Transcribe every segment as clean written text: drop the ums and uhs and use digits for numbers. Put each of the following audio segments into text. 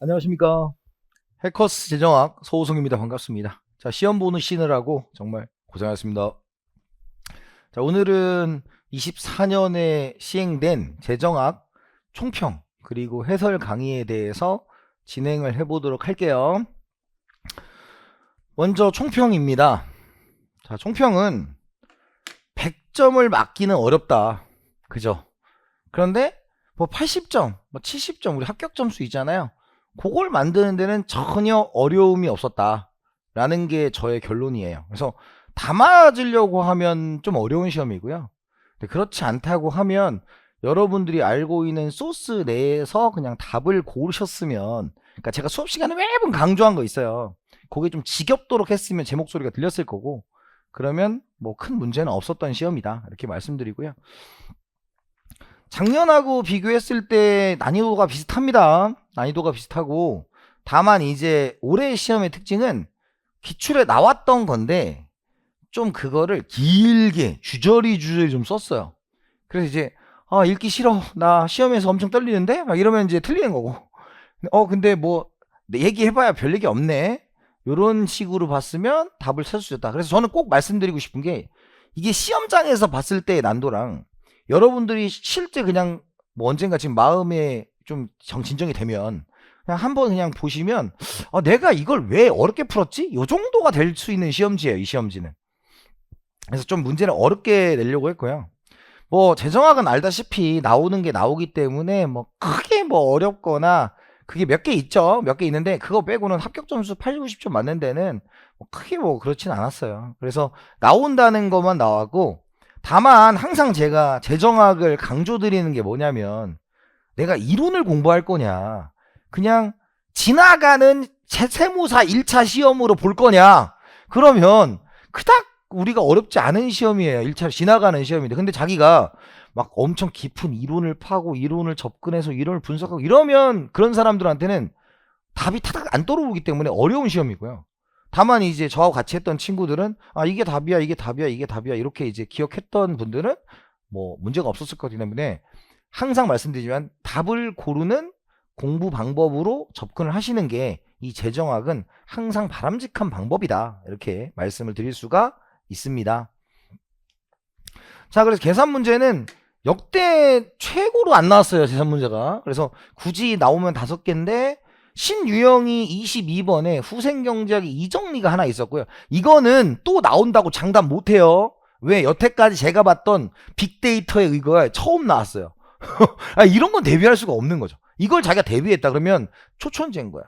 안녕하십니까. 해커스 재정학 소우성입니다. 반갑습니다. 자, 시험 보는 시느라고 정말 고생하셨습니다. 자, 오늘은 24년에 시행된 재정학 총평 그리고 해설 강의에 대해서 진행을 해보도록 할게요. 먼저 총평입니다. 자, 총평은 100점을 맞기는 어렵다. 그죠? 그런데 뭐 80점, 뭐 70점 우리 합격 점수 있잖아요. 그걸 만드는 데는 전혀 어려움이 없었다 라는 게 저의 결론이에요. 그래서 다 맞으려고 하면 좀 어려운 시험이고요. 근데 그렇지 않다고 하면 여러분들이 알고 있는 소스 내에서 그냥 답을 고르셨으면, 그러니까 제가 수업 시간에 매번 강조한 거 있어요. 그게 좀 지겹도록 했으면 제 목소리가 들렸을 거고, 그러면 뭐 큰 문제는 없었던 시험이다 이렇게 말씀드리고요. 작년하고 비교했을 때 난이도가 비슷합니다. 난이도가 비슷하고, 다만 이제 올해 시험의 특징은 기출에 나왔던 건데 좀 그거를 길게 주저리 좀 썼어요. 그래서 이제 읽기 싫어, 나 시험에서 엄청 떨리는데 막 이러면 이제 틀리는 거고, 근데 뭐 얘기해봐야 별 얘기 없네, 요런 식으로 봤으면 답을 찾을 수 있다. 그래서 저는 꼭 말씀드리고 싶은 게, 이게 시험장에서 봤을 때의 난도랑 여러분들이 실제 그냥 뭐 언젠가 지금 마음에 좀 진정이 되면 그냥 한번 그냥 보시면 내가 이걸 왜 어렵게 풀었지? 요 정도가 될 수 있는 시험지예요, 이 시험지는. 그래서 좀 문제를 어렵게 내려고 했고요. 뭐 재정학은 알다시피 나오는 게 나오기 때문에 뭐 크게 뭐 어렵거나, 그게 몇 개 있죠. 몇 개 있는데 그거 빼고는 합격 점수 80, 90점 맞는 데는 뭐 크게 뭐 그렇진 않았어요. 그래서 나온다는 것만 나왔고, 다만 항상 제가 재정학을 강조드리는 게 뭐냐면, 내가 이론을 공부할 거냐, 그냥 지나가는 세무사 1차 시험으로 볼 거냐, 그러면 그닥 우리가 어렵지 않은 시험이에요. 1차 지나가는 시험인데, 근데 자기가 막 엄청 깊은 이론을 파고 이론을 접근해서 이론을 분석하고 이러면 그런 사람들한테는 답이 타닥 안 떠오르기 때문에 어려운 시험이고요. 다만 이제 저하고 같이 했던 친구들은 이게 답이야, 이게 답이야, 이게 답이야 이렇게 이제 기억했던 분들은 뭐 문제가 없었을 거기 때문에, 항상 말씀드리지만 답을 고르는 공부 방법으로 접근을 하시는 게 이 재정학은 항상 바람직한 방법이다 이렇게 말씀을 드릴 수가 있습니다. 자, 그래서 계산 문제는 역대 최고로 안 나왔어요, 계산 문제가. 그래서 굳이 나오면 5개인데 신유형이 22번에 후생경제학이 이정리가 하나 있었고요. 이거는 또 나온다고 장담 못해요. 왜? 여태까지 제가 봤던 빅데이터에 의거해 처음 나왔어요. 이런 건 대비할 수가 없는 거죠. 이걸 자기가 대비했다 그러면 초천재인 거야.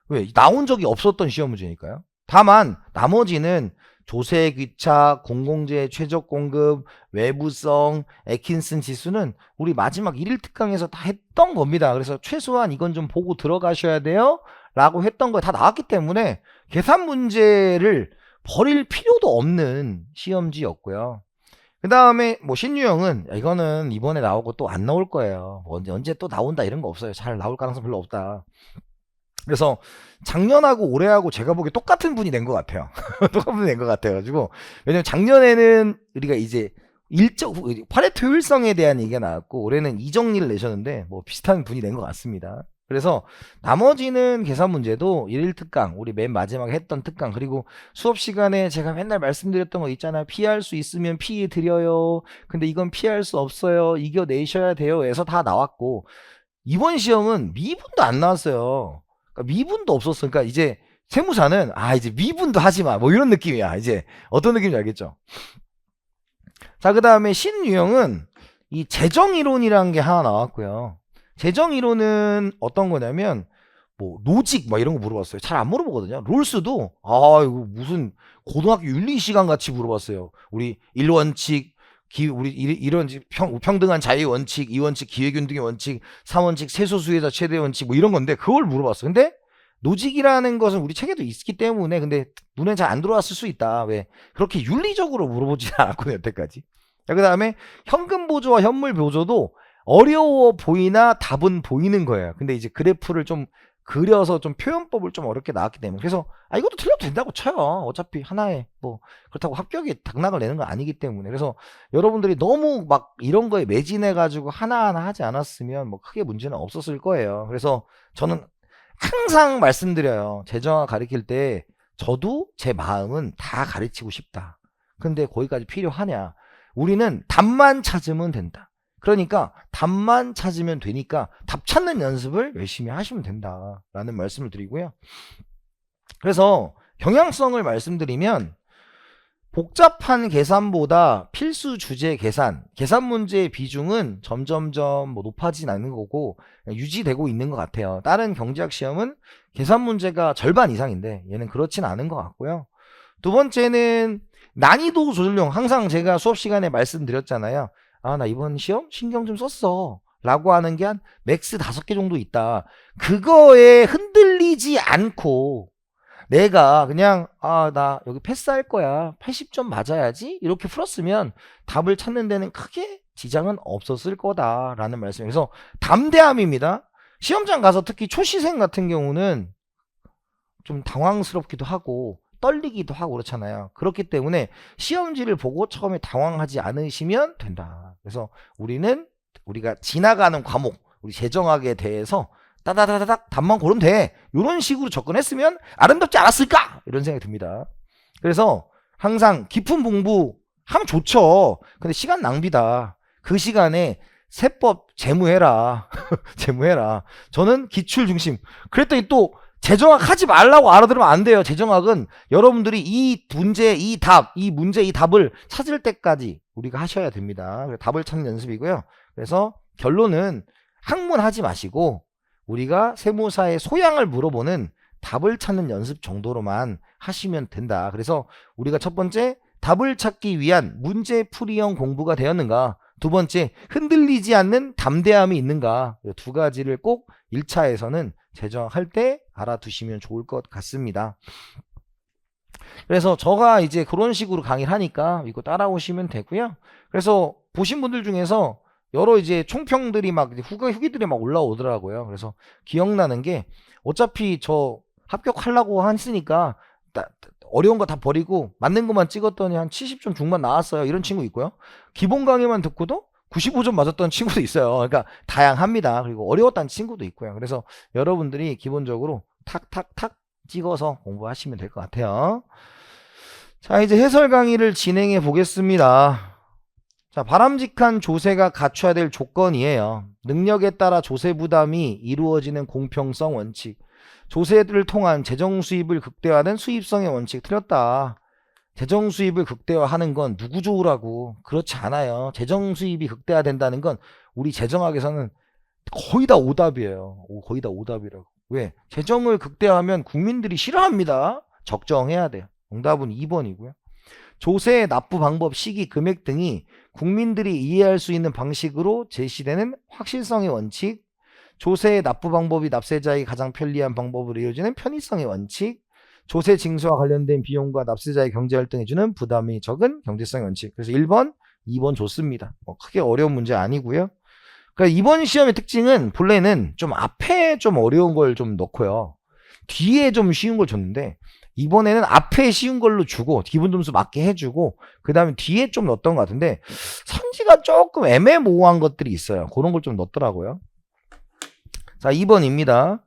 왜? 나온 적이 없었던 시험 문제니까요. 다만 나머지는 조세 귀착, 공공재 최적 공급, 외부성, 애킨슨 지수는 우리 마지막 1일 특강에서 다 했던 겁니다. 그래서 최소한 이건 좀 보고 들어가셔야 돼요 라고 했던 거 다 나왔기 때문에 계산 문제를 버릴 필요도 없는 시험지였고요. 그 다음에 뭐 신유형은 이거는 이번에 나오고 또 안 나올 거예요. 뭐 언제 또 나온다 이런 거 없어요. 잘 나올 가능성 별로 없다. 그래서 작년하고 올해하고 제가 보기에 똑같은 분이 낸 것 같아요. 똑같은 분이 낸 것 같아가지고, 왜냐면 작년에는 우리가 이제 파레토 효율성에 대한 얘기가 나왔고, 올해는 이정리를 내셨는데 뭐 비슷한 분이 낸 것 같습니다. 그래서 나머지는 계산 문제도 1일 특강, 우리 맨 마지막에 했던 특강, 그리고 수업 시간에 제가 맨날 말씀드렸던 거 있잖아요. 피할 수 있으면 피해 드려요. 근데 이건 피할 수 없어요. 이겨내셔야 돼요. 에서 다 나왔고, 이번 시험은 미분도 안 나왔어요. 그러니까 미분도 없었어. 그러니까 이제 세무사는 이제 미분도 하지 마, 뭐 이런 느낌이야. 이제 어떤 느낌인지 알겠죠? 자, 그 다음에 신유형은 이 재정이론이라는 게 하나 나왔고요. 재정이론은 어떤 거냐면 뭐 로직 막 이런 거 물어봤어요. 잘 안 물어보거든요. 롤스도 이거 무슨 고등학교 윤리 시간 같이 물어봤어요. 우리 1원칙, 우리 이런 평등한 자유 원칙, 2원칙 기회균등의 원칙, 3원칙 세소수혜자 최대 원칙 뭐 이런 건데 그걸 물어봤어. 근데 노직이라는 것은 우리 책에도 있기 때문에 근데 눈에 잘 안 들어왔을 수 있다. 왜? 그렇게 윤리적으로 물어보지 않았거든요, 여태까지. 자, 그 다음에 현금 보조와 현물 보조도 어려워 보이나 답은 보이는 거예요. 근데 이제 그래프를 좀 그려서 좀 표현법을 좀 어렵게 나왔기 때문에, 그래서 이것도 틀려도 된다고 쳐요. 어차피 하나에 뭐 그렇다고 합격이 당락을 내는 건 아니기 때문에. 그래서 여러분들이 너무 막 이런 거에 매진해 가지고 하나하나 하지 않았으면 뭐 크게 문제는 없었을 거예요. 그래서 저는 항상 말씀드려요. 재정학 가르칠 때 저도 제 마음은 다 가르치고 싶다. 근데 거기까지 필요하냐? 우리는 답만 찾으면 된다. 그러니까 답만 찾으면 되니까 답 찾는 연습을 열심히 하시면 된다라는 말씀을 드리고요. 그래서 경향성을 말씀드리면 복잡한 계산보다 필수 주제 계산 문제의 비중은 점점점 높아지진 않는 거고 유지되고 있는 것 같아요. 다른 경제학 시험은 계산 문제가 절반 이상인데 얘는 그렇진 않은 것 같고요. 두 번째는 난이도 조절용. 항상 제가 수업 시간에 말씀드렸잖아요. 아, 나 이번 시험 신경 좀 썼어 라고 하는 게 한 맥스 5개 정도 있다. 그거에 흔들리지 않고 내가 그냥 나 여기 패스할 거야, 80점 맞아야지 이렇게 풀었으면 답을 찾는 데는 크게 지장은 없었을 거다라는 말씀이에요. 그래서 담대함입니다. 시험장 가서 특히 초시생 같은 경우는 좀 당황스럽기도 하고 떨리기도 하고 그렇잖아요. 그렇기 때문에 시험지를 보고 처음에 당황하지 않으시면 된다. 그래서 우리가 지나가는 과목, 우리 재정학에 대해서 따다다닥 답만 고르면 돼. 이런 식으로 접근했으면 아름답지 않았을까? 이런 생각이 듭니다. 그래서 항상 깊은 공부하면 좋죠. 근데 시간 낭비다. 그 시간에 세법 제무해라. 제무해라. 저는 기출 중심. 그랬더니 또 재정학 하지 말라고 알아들으면 안 돼요. 재정학은 여러분들이 이 문제, 이 답을 찾을 때까지 우리가 하셔야 됩니다. 답을 찾는 연습이고요. 그래서 결론은 학문하지 마시고 우리가 세무사의 소양을 물어보는 답을 찾는 연습 정도로만 하시면 된다. 그래서 우리가 첫 번째, 답을 찾기 위한 문제풀이형 공부가 되었는가? 두 번째, 흔들리지 않는 담대함이 있는가? 이 두 가지를 꼭 1차에서는 재정할 때 알아두시면 좋을 것 같습니다. 그래서 제가 이제 그런 식으로 강의를 하니까 이거 따라오시면 되고요. 그래서 보신 분들 중에서 여러 이제 총평들이 막 후기들이 막 올라오더라고요. 그래서 기억나는 게 어차피 저 합격하려고 했으니까 어려운 거 다 버리고 맞는 것만 찍었더니 한 70점 중반 나왔어요. 이런 친구 있고요. 기본 강의만 듣고도 95점 맞았던 친구도 있어요. 그러니까 다양합니다. 그리고 어려웠다는 친구도 있고요. 그래서 여러분들이 기본적으로 탁탁탁 찍어서 공부하시면 될 것 같아요. 자, 이제 해설 강의를 진행해 보겠습니다. 자, 바람직한 조세가 갖춰야 될 조건이에요. 능력에 따라 조세 부담이 이루어지는 공평성 원칙. 조세를 통한 재정 수입을 극대화하는 수입성의 원칙. 틀렸다. 재정 수입을 극대화하는 건 누구 좋으라고. 그렇지 않아요. 재정 수입이 극대화된다는 건 우리 재정학에서는 거의 다 오답이에요. 거의 다 오답이라고. 왜? 재정을 극대화하면 국민들이 싫어합니다. 적정해야 돼요. 정답은 2번이고요. 조세의 납부 방법, 시기, 금액 등이 국민들이 이해할 수 있는 방식으로 제시되는 확실성의 원칙. 조세의 납부 방법이 납세자에게 가장 편리한 방법으로 이루어지는 편의성의 원칙. 조세 징수와 관련된 비용과 납세자의 경제활동에 주는 부담이 적은 경제성의 원칙. 그래서 1번, 2번 좋습니다. 크게 어려운 문제 아니고요. 그러니까 이번 시험의 특징은 본래는 좀 앞에 좀 어려운 걸 좀 넣고요. 뒤에 좀 쉬운 걸 줬는데 이번에는 앞에 쉬운 걸로 주고 기본 점수 맞게 해주고 그 다음에 뒤에 좀 넣었던 것 같은데 선지가 조금 애매모호한 것들이 있어요. 그런 걸 좀 넣었더라고요. 자, 2번입니다.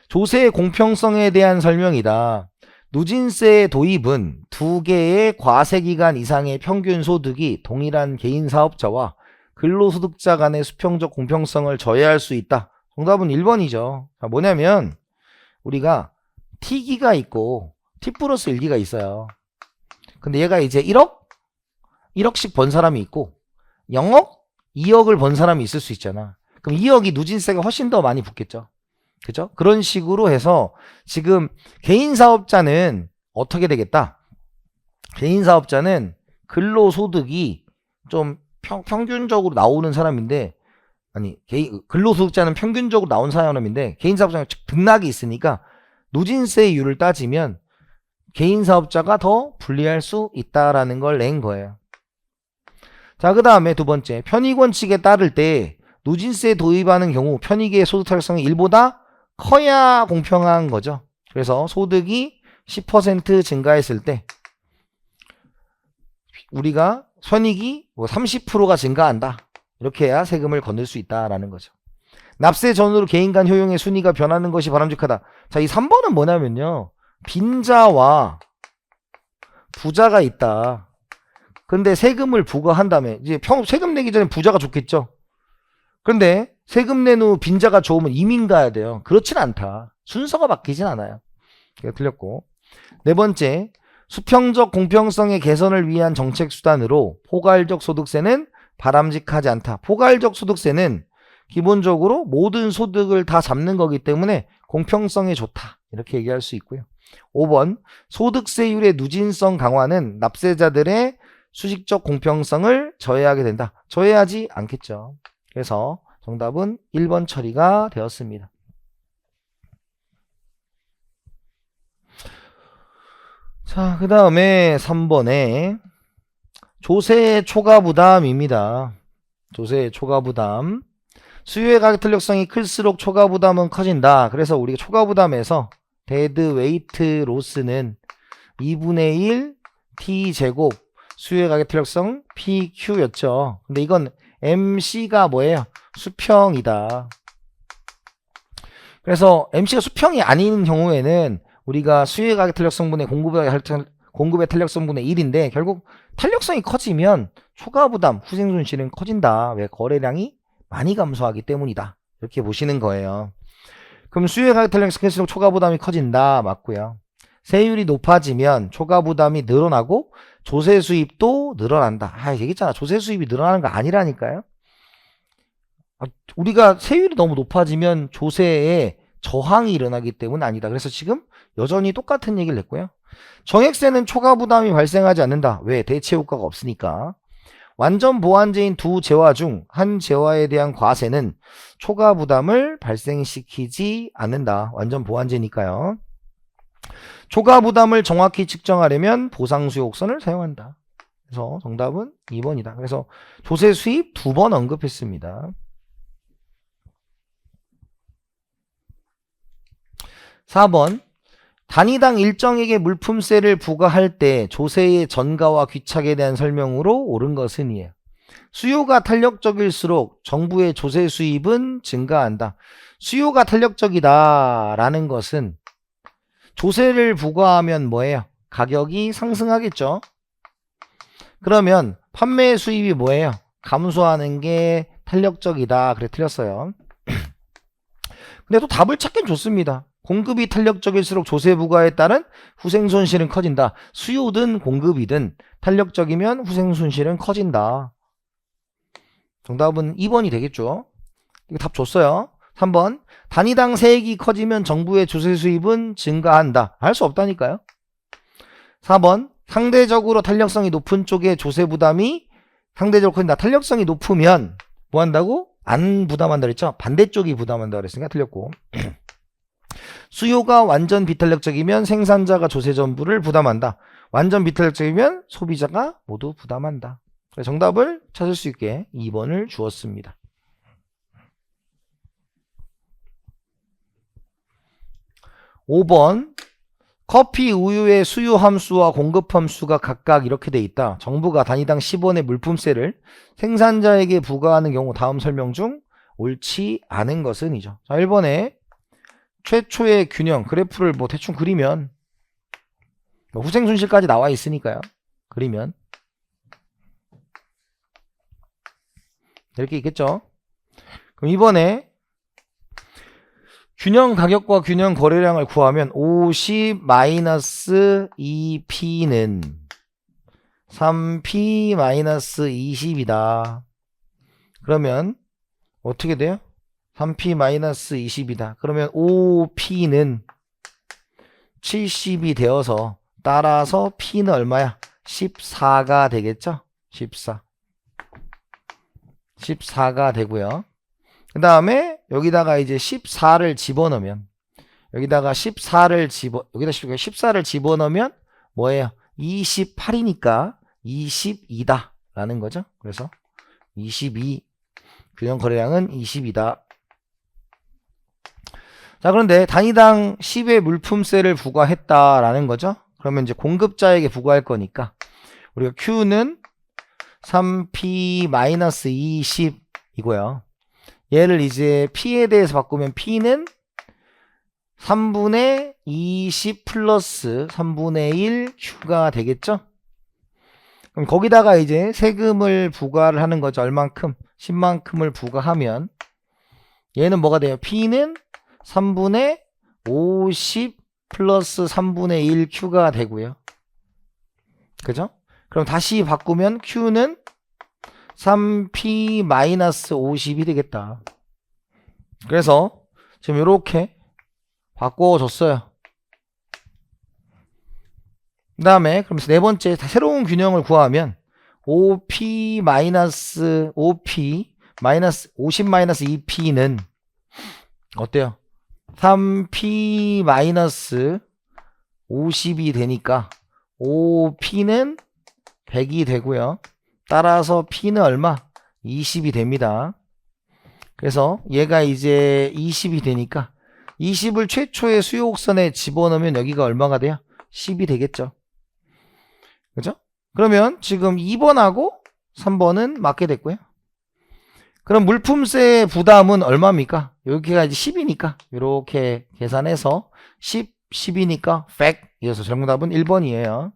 조세의 공평성에 대한 설명이다. 누진세의 도입은 2개의 과세기간 이상의 평균 소득이 동일한 개인사업자와 근로소득자 간의 수평적 공평성을 저해할 수 있다. 정답은 1번이죠. 자, 뭐냐면 우리가 T기가 있고 T 플러스 1기가 있어요. 근데 얘가 이제 1억씩 번 사람이 있고 0억, 2억을 번 사람이 있을 수 있잖아. 그럼 2억이 누진세가 훨씬 더 많이 붙겠죠. 그죠? 그런 식으로 해서 지금 개인사업자는 어떻게 되겠다? 개인사업자는 근로소득이 좀 평균적으로 나오는 사람인데 근로소득자는 평균적으로 나온 사람인데 개인사업자는 등락이 있으니까 누진세율을 따지면 개인사업자가 더 불리할 수 있다라는 걸 낸 거예요. 자, 그 다음에 두 번째, 편익원칙에 따를 때 누진세 도입하는 경우 편익의 소득 타격성이 1보다 커야 공평한 거죠. 그래서 소득이 10% 증가했을 때 우리가 손익이 30%가 증가한다. 이렇게 해야 세금을 거둘 수 있다라는 거죠. 납세 전후로 개인 간 효용의 순위가 변하는 것이 바람직하다. 자, 이 3번은 뭐냐면요. 빈자와 부자가 있다. 근데 세금을 부과한 다음에 이제 세금 내기 전에 부자가 좋겠죠. 그런데 세금 낸 후 빈자가 좋으면 이민 가야 돼요. 그렇진 않다. 순서가 바뀌진 않아요. 이거 틀렸고. 네 번째, 수평적 공평성의 개선을 위한 정책 수단으로 포괄적 소득세는 바람직하지 않다. 포괄적 소득세는 기본적으로 모든 소득을 다 잡는 거기 때문에 공평성에 좋다. 이렇게 얘기할 수 있고요. 5번, 소득세율의 누진성 강화는 납세자들의 수식적 공평성을 저해하게 된다. 저해하지 않겠죠. 그래서 정답은 1번 처리가 되었습니다. 자, 그 다음에 3번에 조세 초과 부담입니다. 조세 초과 부담. 수요의 가격 탄력성이 클수록 초과 부담은 커진다. 그래서 우리가 초과 부담에서 데드 웨이트 로스는 2분의 1 T제곱 수요의 가격 탄력성 PQ였죠. 근데 이건 MC가 뭐예요? 수평이다. 그래서 MC가 수평이 아닌 경우에는 우리가 수요의 가격 탄력성분의 공급의 탄력성분의 1인데 결국 탄력성이 커지면 초과 부담, 후생 손실은 커진다. 왜? 거래량이 많이 감소하기 때문이다. 이렇게 보시는 거예요. 그럼 수요의 가격 탄력성이 클수록 초과 부담이 커진다. 맞고요. 세율이 높아지면 초과 부담이 늘어나고 조세 수입도 늘어난다. 얘기했잖아. 조세 수입이 늘어나는 거 아니라니까요. 우리가 세율이 너무 높아지면 조세에 저항이 일어나기 때문에 아니다. 그래서 지금 여전히 똑같은 얘기를 했고요. 정액세는 초과 부담이 발생하지 않는다. 왜? 대체 효과가 없으니까. 완전 보완제인 두 재화 중 한 재화에 대한 과세는 초과 부담을 발생시키지 않는다. 완전 보완제니까요. 초과 부담을 정확히 측정하려면 보상수요곡선을 사용한다. 그래서 정답은 2번이다. 그래서 조세 수입 2번 언급했습니다. 4번, 단위당 일정에게 물품세를 부과할 때 조세의 전가와 귀착에 대한 설명으로 옳은 것은 이에요. 수요가 탄력적일수록 정부의 조세 수입은 증가한다. 수요가 탄력적이다라는 것은 조세를 부과하면 뭐예요? 가격이 상승하겠죠. 그러면 판매 수입이 뭐예요? 감소하는 게 탄력적이다. 그래 틀렸어요. 근데 또 답을 찾긴 좋습니다. 공급이 탄력적일수록 조세 부과에 따른 후생 손실은 커진다. 수요든 공급이든 탄력적이면 후생 손실은 커진다. 정답은 2번이 되겠죠. 이거 답 줬어요. 3번, 단위당 세액이 커지면 정부의 조세 수입은 증가한다. 알 수 없다니까요. 4번, 상대적으로 탄력성이 높은 쪽에 조세 부담이 상대적으로 커진다. 탄력성이 높으면 뭐 한다고? 안 부담한다 그랬죠. 반대쪽이 부담한다 그랬으니까 틀렸고. 수요가 완전 비탄력적이면 생산자가 조세 전부를 부담한다. 완전 비탄력적이면 소비자가 모두 부담한다. 그래서 정답을 찾을 수 있게 2번을 주었습니다. 5번, 커피, 우유의 수요 함수와 공급 함수가 각각 이렇게 돼 있다. 정부가 단위당 10원의 물품세를 생산자에게 부과하는 경우 다음 설명 중 옳지 않은 것은 이죠. 자, 1번에 최초의 균형 그래프를 뭐 대충 그리면 후생손실까지 나와 있으니까요. 그리면 이렇게 있겠죠. 그럼 이번에 균형 가격과 균형 거래량을 구하면 50-2p는 3p-20이다. 그러면 어떻게 돼요? 3p-20이다. 그러면 5p는 70이 되어서 따라서 p는 얼마야? 14가 되겠죠? 14가 되고요. 그 다음에 여기다가 이제 14를 집어넣으면 여기다가 14를 집어넣으면 뭐예요? 28이니까 22다 라는 거죠. 그래서 22 균형 거래량은 20이다. 자, 그런데 단위당 10의 물품세를 부과했다라는 거죠. 그러면 이제 공급자에게 부과할 거니까 우리가 Q는 3p-20 이고요. 얘를 이제 P에 대해서 바꾸면 P는 3분의 20 플러스 3분의 1 Q가 되겠죠? 그럼 거기다가 이제 세금을 부과를 하는 거죠. 얼만큼? 10만큼을 부과하면 얘는 뭐가 돼요? P는 3분의 50 플러스 3분의 1 Q가 되고요. 그죠? 그럼 다시 바꾸면 Q는 3P 마이너스 50이 되겠다. 그래서 지금 이렇게 바꿔줬어요. 그 다음에 그럼 네 번째 새로운 균형을 구하면 OP 마이너스 50 마이너스 2P는 어때요? 3P 마이너스 50이 되니까 OP는 100이 되고요. 따라서 P는 얼마? 20이 됩니다. 그래서 얘가 이제 20이 되니까 20을 최초의 수요곡선에 집어넣으면 여기가 얼마가 돼요? 10이 되겠죠. 그죠? 그러면 지금 2번하고 3번은 맞게 됐고요. 그럼 물품세 부담은 얼마입니까? 여기가 이제 10이니까 이렇게 계산해서 10이니까 100. 이어서 정답은 1번이에요.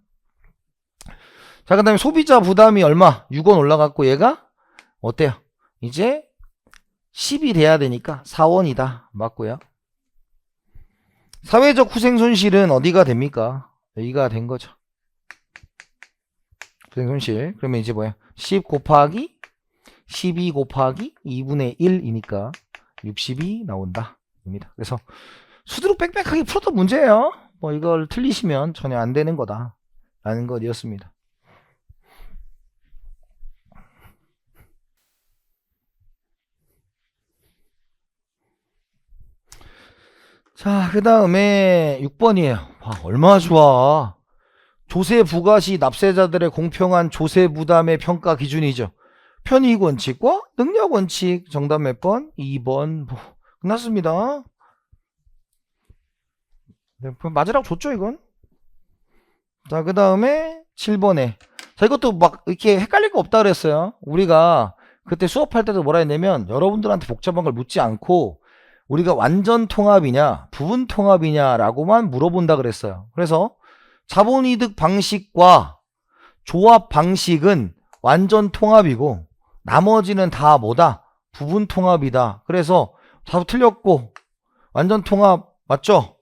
자, 그 다음에 소비자 부담이 얼마? 6원 올라갔고 얘가 어때요? 이제 10이 돼야 되니까 4원이다. 맞고요. 사회적 후생손실은 어디가 됩니까? 여기가 된 거죠. 후생손실. 그러면 이제 뭐야? 10 곱하기 12 곱하기 2분의 1이니까 60이 나온다. 입니다. 그래서 수두룩 빽빽하게 풀었던 문제예요. 뭐 이걸 틀리시면 전혀 안 되는 거다. 라는 것이었습니다. 자, 그 다음에 6번이에요. 와, 얼마나 좋아. 조세 부과 시 납세자들의 공평한 조세 부담의 평가 기준이죠. 편의원칙과 능력원칙. 정답 몇 번? 2번. 끝났습니다. 네, 맞으라고 줬죠, 이건? 자, 그 다음에 7번에. 자, 이것도 막 이렇게 헷갈릴 거 없다 그랬어요. 우리가 그때 수업할 때도 뭐라 했냐면 여러분들한테 복잡한 걸 묻지 않고 우리가 완전 통합이냐 부분 통합이냐 라고만 물어본다 그랬어요. 그래서 자본이득 방식과 조합 방식은 완전 통합이고 나머지는 다 뭐다? 부분 통합이다. 그래서 다 틀렸고 완전 통합 맞죠?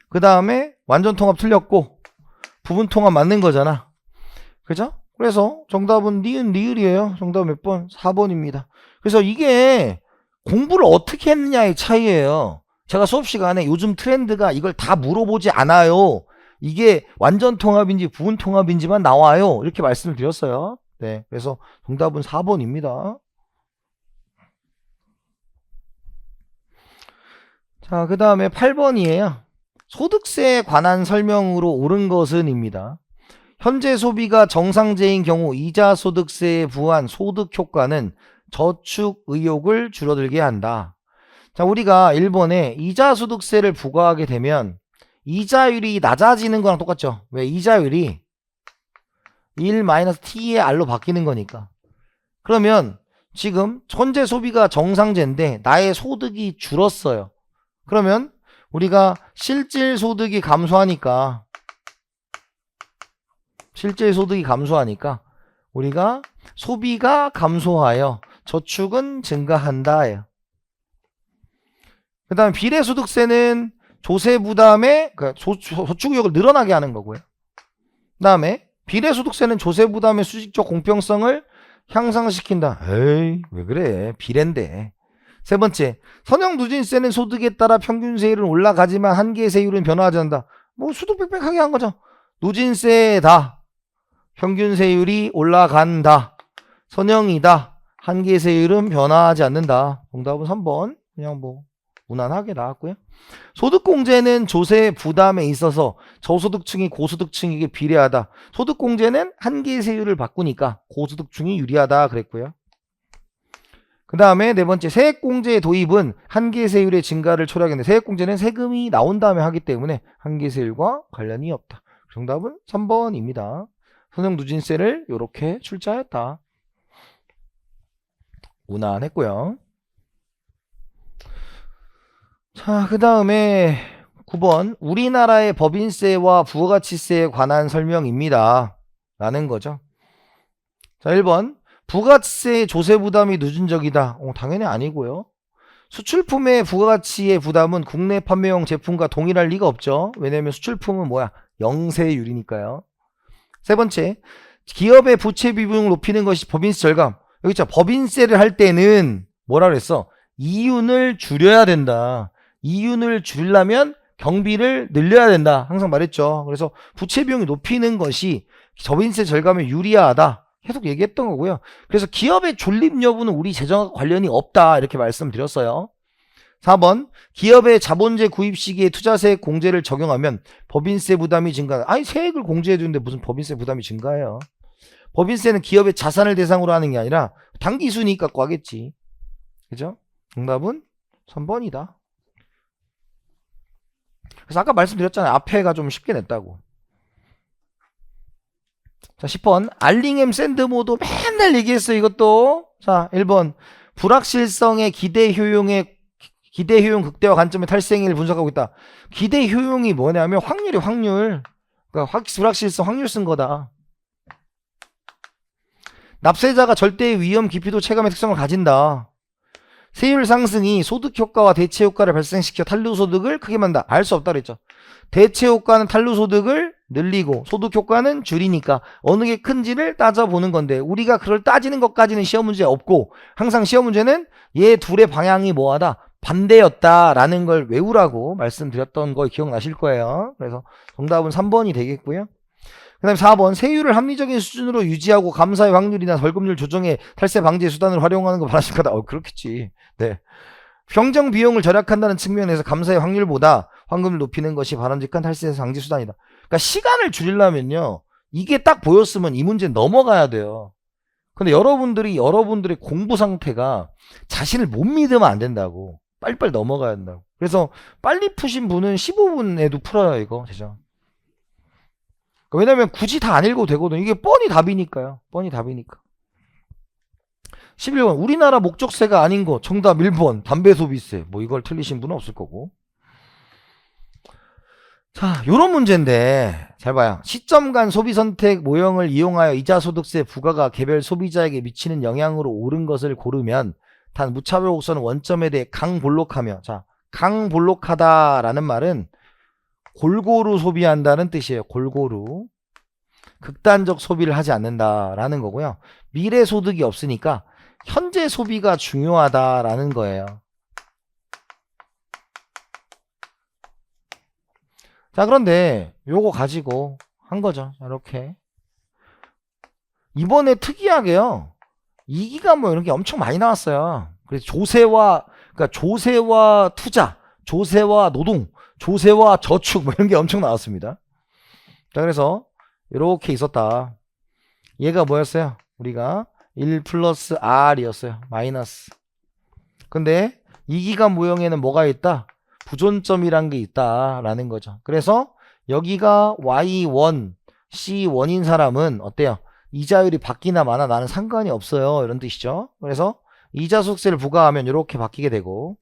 그 다음에 완전 통합 틀렸고 부분 통합 맞는 거잖아. 그죠? 그래서 정답은 니은 리을이에요. 정답 몇 번? 4번입니다. 그래서 이게 공부를 어떻게 했느냐의 차이예요. 제가 수업 시간에 요즘 트렌드가 이걸 다 물어보지 않아요. 이게 완전 통합인지 부분 통합인지만 나와요. 이렇게 말씀을 드렸어요. 네, 그래서 정답은 4번입니다. 자, 그 다음에 8번이에요. 소득세에 관한 설명으로 옳은 것은 입니다. 현재 소비가 정상제인 경우 이자 소득세에 부한 소득 효과는 저축 의욕을 줄어들게 한다. 자, 우리가 1번에 이자 소득세를 부과하게 되면 이자율이 낮아지는 거랑 똑같죠. 왜? 이자율이 1-t의 r로 바뀌는 거니까. 그러면 지금 현재 소비가 정상제인데 나의 소득이 줄었어요. 그러면 우리가 실질 소득이 감소하니까 우리가 소비가 감소하여 저축은 증가한다. 그 다음에 비례소득세는 조세 부담에 저축 의욕을 늘어나게 하는 거고요. 그 다음에 비례소득세는 조세 부담의 수직적 공평성을 향상시킨다. 에이, 왜 그래? 비례인데. 세 번째, 선형누진세는 소득에 따라 평균세율은 올라가지만 한계세율은 변화하지 않는다. 뭐 수도 빽빽하게 한 거죠. 누진세다. 평균세율이 올라간다. 선형이다. 한계세율은 변화하지 않는다. 정답은 3번. 그냥 뭐 무난하게 나왔고요. 소득공제는 조세 부담에 있어서 저소득층이 고소득층에게 비례하다. 소득공제는 한계세율을 바꾸니까 고소득층이 유리하다 그랬고요. 그 다음에 네 번째, 세액공제의 도입은 한계세율의 증가를 초래하겠는데 세액공제는 세금이 나온 다음에 하기 때문에 한계세율과 관련이 없다. 정답은 3번입니다. 선형누진세를 이렇게 출제하였다. 무난했고요. 자, 그 다음에 9번 우리나라의 법인세와 부가가치세에 관한 설명입니다 라는 거죠. 자, 1번 부가세의 조세 부담이 누진적이다. 당연히 아니고요. 수출품의 부가가치의 부담은 국내 판매용 제품과 동일할 리가 없죠. 왜냐면 수출품은 뭐야? 영세율이니까요. 세 번째, 기업의 부채 비중을 높이는 것이 법인세 절감. 여기 있죠. 법인세를 할 때는 뭐라 그랬어? 이윤을 줄여야 된다. 이윤을 줄이려면 경비를 늘려야 된다. 항상 말했죠. 그래서 부채 비용이 높이는 것이 법인세 절감에 유리하다. 계속 얘기했던 거고요. 그래서 기업의 존립 여부는 우리 재정과 관련이 없다. 이렇게 말씀드렸어요. 4번 기업의 자본재 구입 시기에 투자세액 공제를 적용하면 법인세 부담이 증가한다. 아니 세액을 공제해 주는데 무슨 법인세 부담이 증가해요. 법인세는 기업의 자산을 대상으로 하는 게 아니라 단기 순이익 갖고 하겠지. 그죠? 정답은 3번이다. 그래서 아까 말씀드렸잖아요. 앞에가 좀 쉽게 냈다고. 자, 10번 알링햄 샌드모도 맨날 얘기했어요. 이것도. 자, 1번 불확실성의 기대 효용 극대화 관점의 탈생을 분석하고 있다. 기대 효용이 뭐냐면 확률. 그러니까 불확실성 확률 쓴 거다. 납세자가 절대의 위험 기피도 체감의 특성을 가진다. 세율 상승이 소득 효과와 대체 효과를 발생시켜 탄루 소득을 크게 만든다. 알 수 없다 그랬죠. 대체 효과는 탄루 소득을 늘리고 소득 효과는 줄이니까 어느 게 큰지를 따져보는 건데 우리가 그걸 따지는 것까지는 시험 문제 없고 항상 시험 문제는 얘 둘의 방향이 뭐하다? 반대였다라는 걸 외우라고 말씀드렸던 거 기억나실 거예요. 그래서 정답은 3번이 되겠고요. 그 다음에 4번 세율을 합리적인 수준으로 유지하고 감사의 확률이나 벌금률 조정에 탈세 방지 수단을 활용하는 거 바라실 거다. 그렇겠지. 네. 경정 비용을 절약한다는 측면에서 감사의 확률보다 환급을 높이는 것이 바람직한 탈세 방지 수단이다. 그러니까 시간을 줄이려면요. 이게 딱 보였으면 이 문제 넘어가야 돼요. 근데 여러분들의 공부 상태가 자신을 못 믿으면 안 된다고. 빨리빨리 넘어가야 된다고. 그래서 빨리 푸신 분은 15분에도 풀어요, 이거. 제정. 왜냐면 굳이 다 안 읽어도 되거든. 이게 뻔히 답이니까요. 뻔히 답이니까. 11번 우리나라 목적세가 아닌 거 정답 1번 담배 소비세. 뭐 이걸 틀리신 분은 없을 거고. 자, 요런 문제인데 잘 봐요. 시점 간 소비 선택 모형을 이용하여 이자 소득세 부과가 개별 소비자에게 미치는 영향으로 옳은 것을 고르면 단 무차별 곡선은 원점에 대해 강볼록하며, 자, 강볼록하다라는 말은 골고루 소비한다는 뜻이에요. 골고루. 극단적 소비를 하지 않는다라는 거고요. 미래 소득이 없으니까 현재 소비가 중요하다라는 거예요. 자, 그런데 요거 가지고 한 거죠. 이렇게. 이번에 특이하게요. 이기가 뭐 이런 게 엄청 많이 나왔어요. 그래서 조세와 투자, 조세와 노동, 조세와 저축 뭐 이런 게 엄청 나왔습니다. 자, 그래서 이렇게 있었다. 얘가 뭐였어요? 우리가 1 플러스 R이었어요. 마이너스. 근데 이기간 모형에는 뭐가 있다? 부존점이란 게 있다라는 거죠. 그래서 여기가 Y1, C1인 사람은 어때요? 이자율이 바뀌나 마나 나는 상관이 없어요. 이런 뜻이죠. 그래서 이자 소득세를 부과하면 이렇게 바뀌게 되고,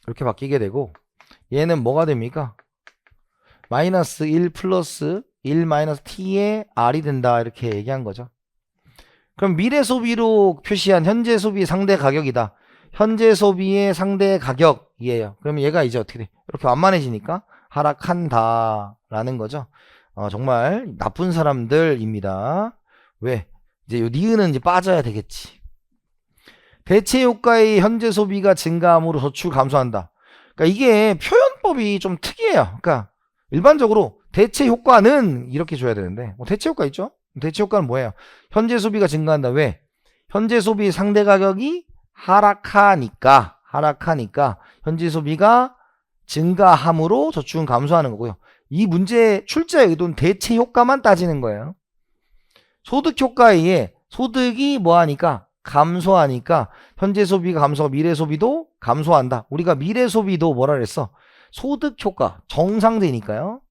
이렇게 바뀌게 되고, 얘는 뭐가 됩니까? 마이너스 1 플러스 1 마이너스 t의 r이 된다. 이렇게 얘기한 거죠. 그럼 미래 소비로 표시한 현재 소비 상대 가격이다. 현재 소비의 상대 가격이에요. 그러면 얘가 이제 어떻게 돼? 이렇게 완만해지니까 하락한다 라는 거죠. 정말 나쁜 사람들입니다. 왜? 이제 요 니은은 이제 빠져야 되겠지. 대체 효과의 현재 소비가 증가함으로 저축을 감소한다. 그러니까 이게 표현법이 좀 특이해요. 그러니까 일반적으로 대체 효과는 이렇게 줘야 되는데, 뭐 대체 효과 있죠? 대체 효과는 뭐예요? 현재 소비가 증가한다. 왜? 현재 소비 상대 가격이 하락하니까 현재 소비가 증가함으로 저축은 감소하는 거고요. 이 문제의 출제의 의도는 대체 효과만 따지는 거예요. 소득 효과에 의해 소득이 뭐하니까? 감소하니까 현재 소비가 감소하고 미래 소비도 감소한다. 우리가 미래 소비도 뭐라 그랬어? 소득 효과 정상되니까요.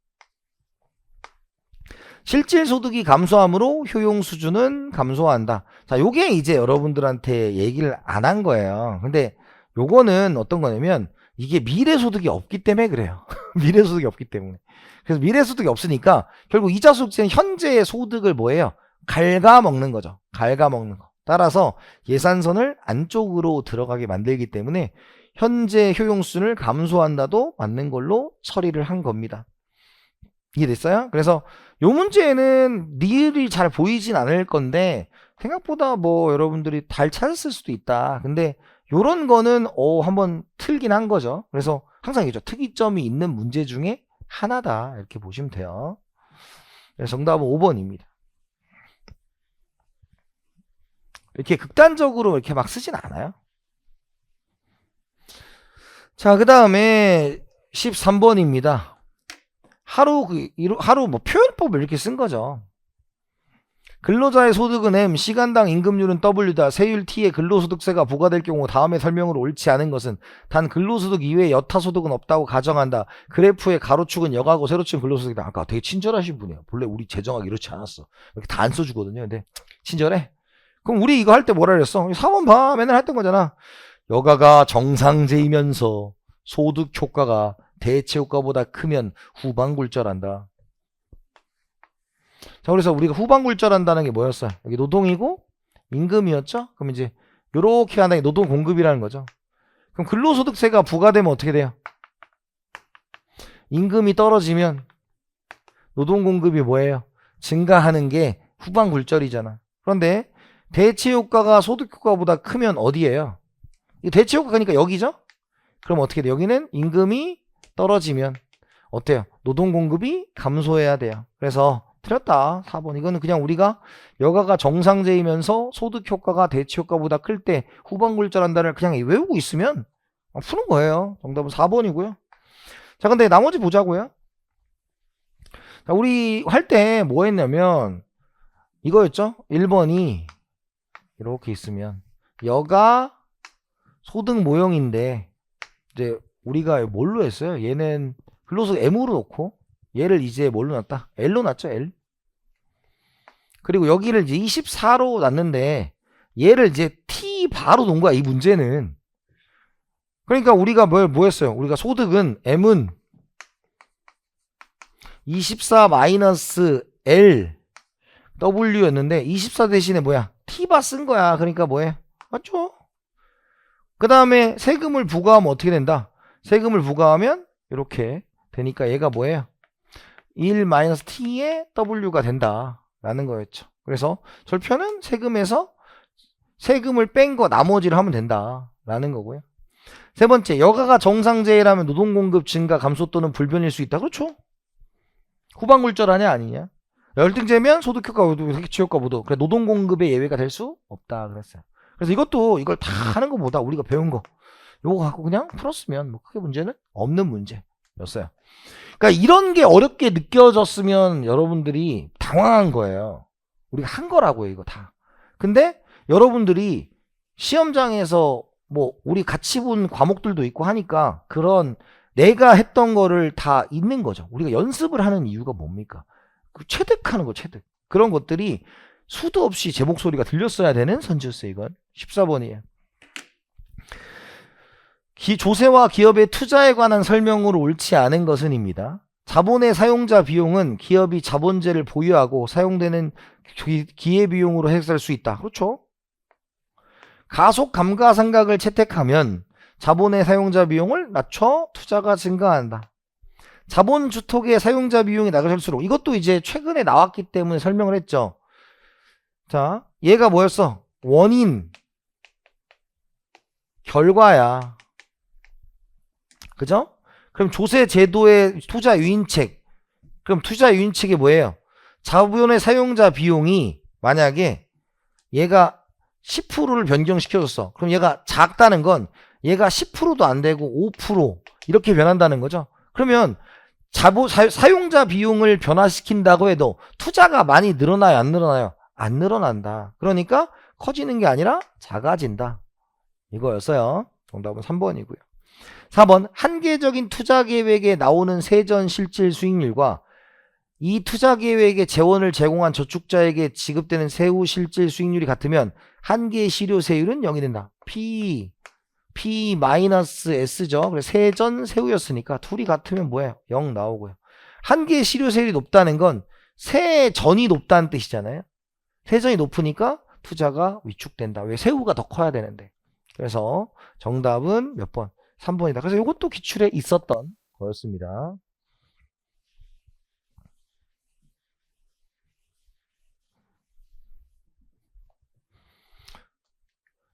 실질 소득이 감소함으로 효용 수준은 감소한다. 자, 요게 이제 여러분들한테 얘기를 안 한 거예요. 근데 요거는 어떤 거냐면 이게 미래소득이 없기 때문에 그래요. 미래소득이 없기 때문에. 그래서 미래소득이 없으니까 결국 이자소득세는 현재의 소득을 뭐예요? 갉아먹는 거죠. 갉아먹는 거. 따라서 예산선을 안쪽으로 들어가게 만들기 때문에 현재 효용수준을 감소한다도 맞는 걸로 처리를 한 겁니다. 이해됐어요? 그래서 요 문제는 니을이 잘 보이진 않을 건데 생각보다 뭐 여러분들이 잘 찾았을 수도 있다. 근데 요런 거는 한번 틀긴 한 거죠. 그래서 항상 얘기죠. 특이점이 있는 문제 중에 하나다. 이렇게 보시면 돼요. 그래서 정답은 5번입니다. 이렇게 극단적으로 이렇게 막 쓰진 않아요. 자, 그 다음에 13번입니다. 하루 뭐 표현법을 이렇게 쓴 거죠. 근로자의 소득은 M, 시간당 임금률은 W다. 세율 T에 근로소득세가 부과될 경우 다음의 설명으로 옳지 않은 것은 단 근로소득 이외에 여타 소득은 없다고 가정한다. 그래프의 가로축은 여가고 세로축은 근로소득이다. 아까 되게 친절하신 분이에요. 본래 우리 재정하기 이렇지 않았어. 이렇게 다 안 써주거든요. 근데 친절해. 그럼 우리 이거 할 때 뭐라 그랬어? 4번 봐. 맨날 했던 거잖아. 여가가 정상제이면서 소득 효과가 대체 효과보다 크면 후반굴절한다. 자, 그래서 우리가 후반굴절한다는 게 뭐였어요? 여기 노동이고 임금이었죠? 그럼 이제 요렇게 한다는 게 노동 공급이라는 거죠. 그럼 근로소득세가 부과되면 어떻게 돼요? 임금이 떨어지면 노동 공급이 뭐예요? 증가하는 게 후반굴절이잖아. 그런데 대체 효과가 소득 효과보다 크면 어디예요? 이 대체 효과니까 여기죠? 그럼 어떻게 돼요? 여기는 임금이 떨어지면 어때요? 노동 공급이 감소해야 돼요. 그래서 틀렸다. 4번. 이거는 그냥 우리가 여가가 정상제이면서 소득 효과가 대체 효과보다 클 때 후반굴절한다를 그냥 외우고 있으면 푸는 거예요. 정답은 4번이고요. 자, 근데 나머지 보자고요. 자, 우리 할 때 뭐 했냐면 이거였죠? 1번이 이렇게 있으면 여가 소득 모형인데 이제 우리가 뭘로 했어요? 얘는 근로소득 M으로 놓고 얘를 이제 뭘로 놨다? L로 놨죠, L. 그리고 여기를 이제 24로 놨는데 얘를 이제 T 바로 놓은 거야, 이 문제는. 그러니까 우리가 뭐 했어요? 우리가 소득은 M은 24 마이너스 L W였는데 24 대신에 뭐야? T바 쓴 거야. 그러니까 뭐해? 맞죠? 그 다음에 세금을 부과하면 어떻게 된다? 세금을 부과하면 이렇게 되니까 얘가 뭐예요? 1-t의 w가 된다 라는 거였죠. 그래서 절표는 세금에서 세금을 뺀 거 나머지를 하면 된다 라는 거고요. 세 번째, 여가가 정상제라면 노동공급 증가 감소 또는 불변일 수 있다. 그렇죠? 후반굴절 아니냐? 열등제면 소득효과, 대체효과 모두. 그래, 노동공급의 예외가 될 수 없다 그랬어요. 그래서 이걸 다 하는 것보다 우리가 배운 거 요거 갖고 그냥 풀었으면 뭐 크게 문제는 없는 문제였어요. 그러니까 이런 게 어렵게 느껴졌으면 여러분들이 당황한 거예요. 우리가 한 거라고요, 이거 다. 근데 여러분들이 시험장에서 뭐 우리 같이 본 과목들도 있고 하니까 그런 내가 했던 거를 다 있는 거죠. 우리가 연습을 하는 이유가 뭡니까? 체득하는 거, 체득. 그런 것들이 수도 없이 제 목소리가 들렸어야 되는 선지였어요, 이건. 14번이에요. 조세와 기업의 투자에 관한 설명으로 옳지 않은 것은입니다. 자본의 사용자 비용은 기업이 자본재를 보유하고 사용되는 기회비용으로 해석할 수 있다. 그렇죠? 가속 감가상각을 채택하면 자본의 사용자 비용을 낮춰 투자가 증가한다. 자본 주택의 사용자 비용이 낮아질수록 이것도 이제 최근에 나왔기 때문에 설명을 했죠. 자, 얘가 뭐였어? 원인, 결과야. 그죠? 그럼 조세 제도의 투자 유인책. 그럼 투자 유인책이 뭐예요? 자본의 사용자 비용이 만약에 얘가 10%를 변경시켜줬어. 그럼 얘가 작다는 건 얘가 10%도 안 되고 5% 이렇게 변한다는 거죠. 그러면 사용자 비용을 변화시킨다고 해도 투자가 많이 늘어나요? 안 늘어나요? 안 늘어난다. 그러니까 커지는 게 아니라 작아진다. 이거였어요. 정답은 3번이고요. 4번, 한계적인 투자 계획에 나오는 세전 실질 수익률과 이 투자 계획에 재원을 제공한 저축자에게 지급되는 세후 실질 수익률이 같으면 한계 실효세율은 0이 된다. P P-S죠. 그래서 세전 세후였으니까 둘이 같으면 뭐예요? 0 나오고요. 한 개의 실효세율이 높다는 건 세전이 높다는 뜻이잖아요. 세전이 높으니까 투자가 위축된다. 왜? 세후가 더 커야 되는데. 그래서 정답은 몇 번? 3번이다. 그래서 이것도 기출에 있었던 거였습니다.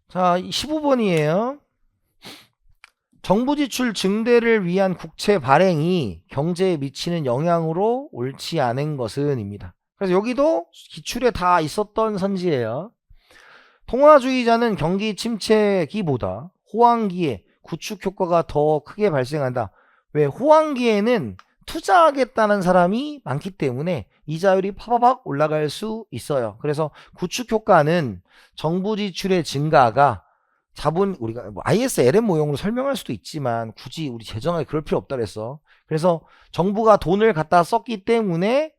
자, 15번이에요. 정부 지출 증대를 위한 국채 발행이 경제에 미치는 영향으로 옳지 않은 것은 입니다. 그래서 여기도 기출에 다 있었던 선지예요. 통화주의자는 경기 침체기보다 호황기에 구축 효과가 더 크게 발생한다. 왜? 호황기에는 투자하겠다는 사람이 많기 때문에 이자율이 파바박 올라갈 수 있어요. 그래서 구축 효과는 정부 지출의 증가가 자본, 우리가 뭐 ISLM 모형으로 설명할 수도 있지만 굳이 우리 재정에 그럴 필요 없다 그랬어. 그래서 정부가 돈을 갖다 썼기 때문에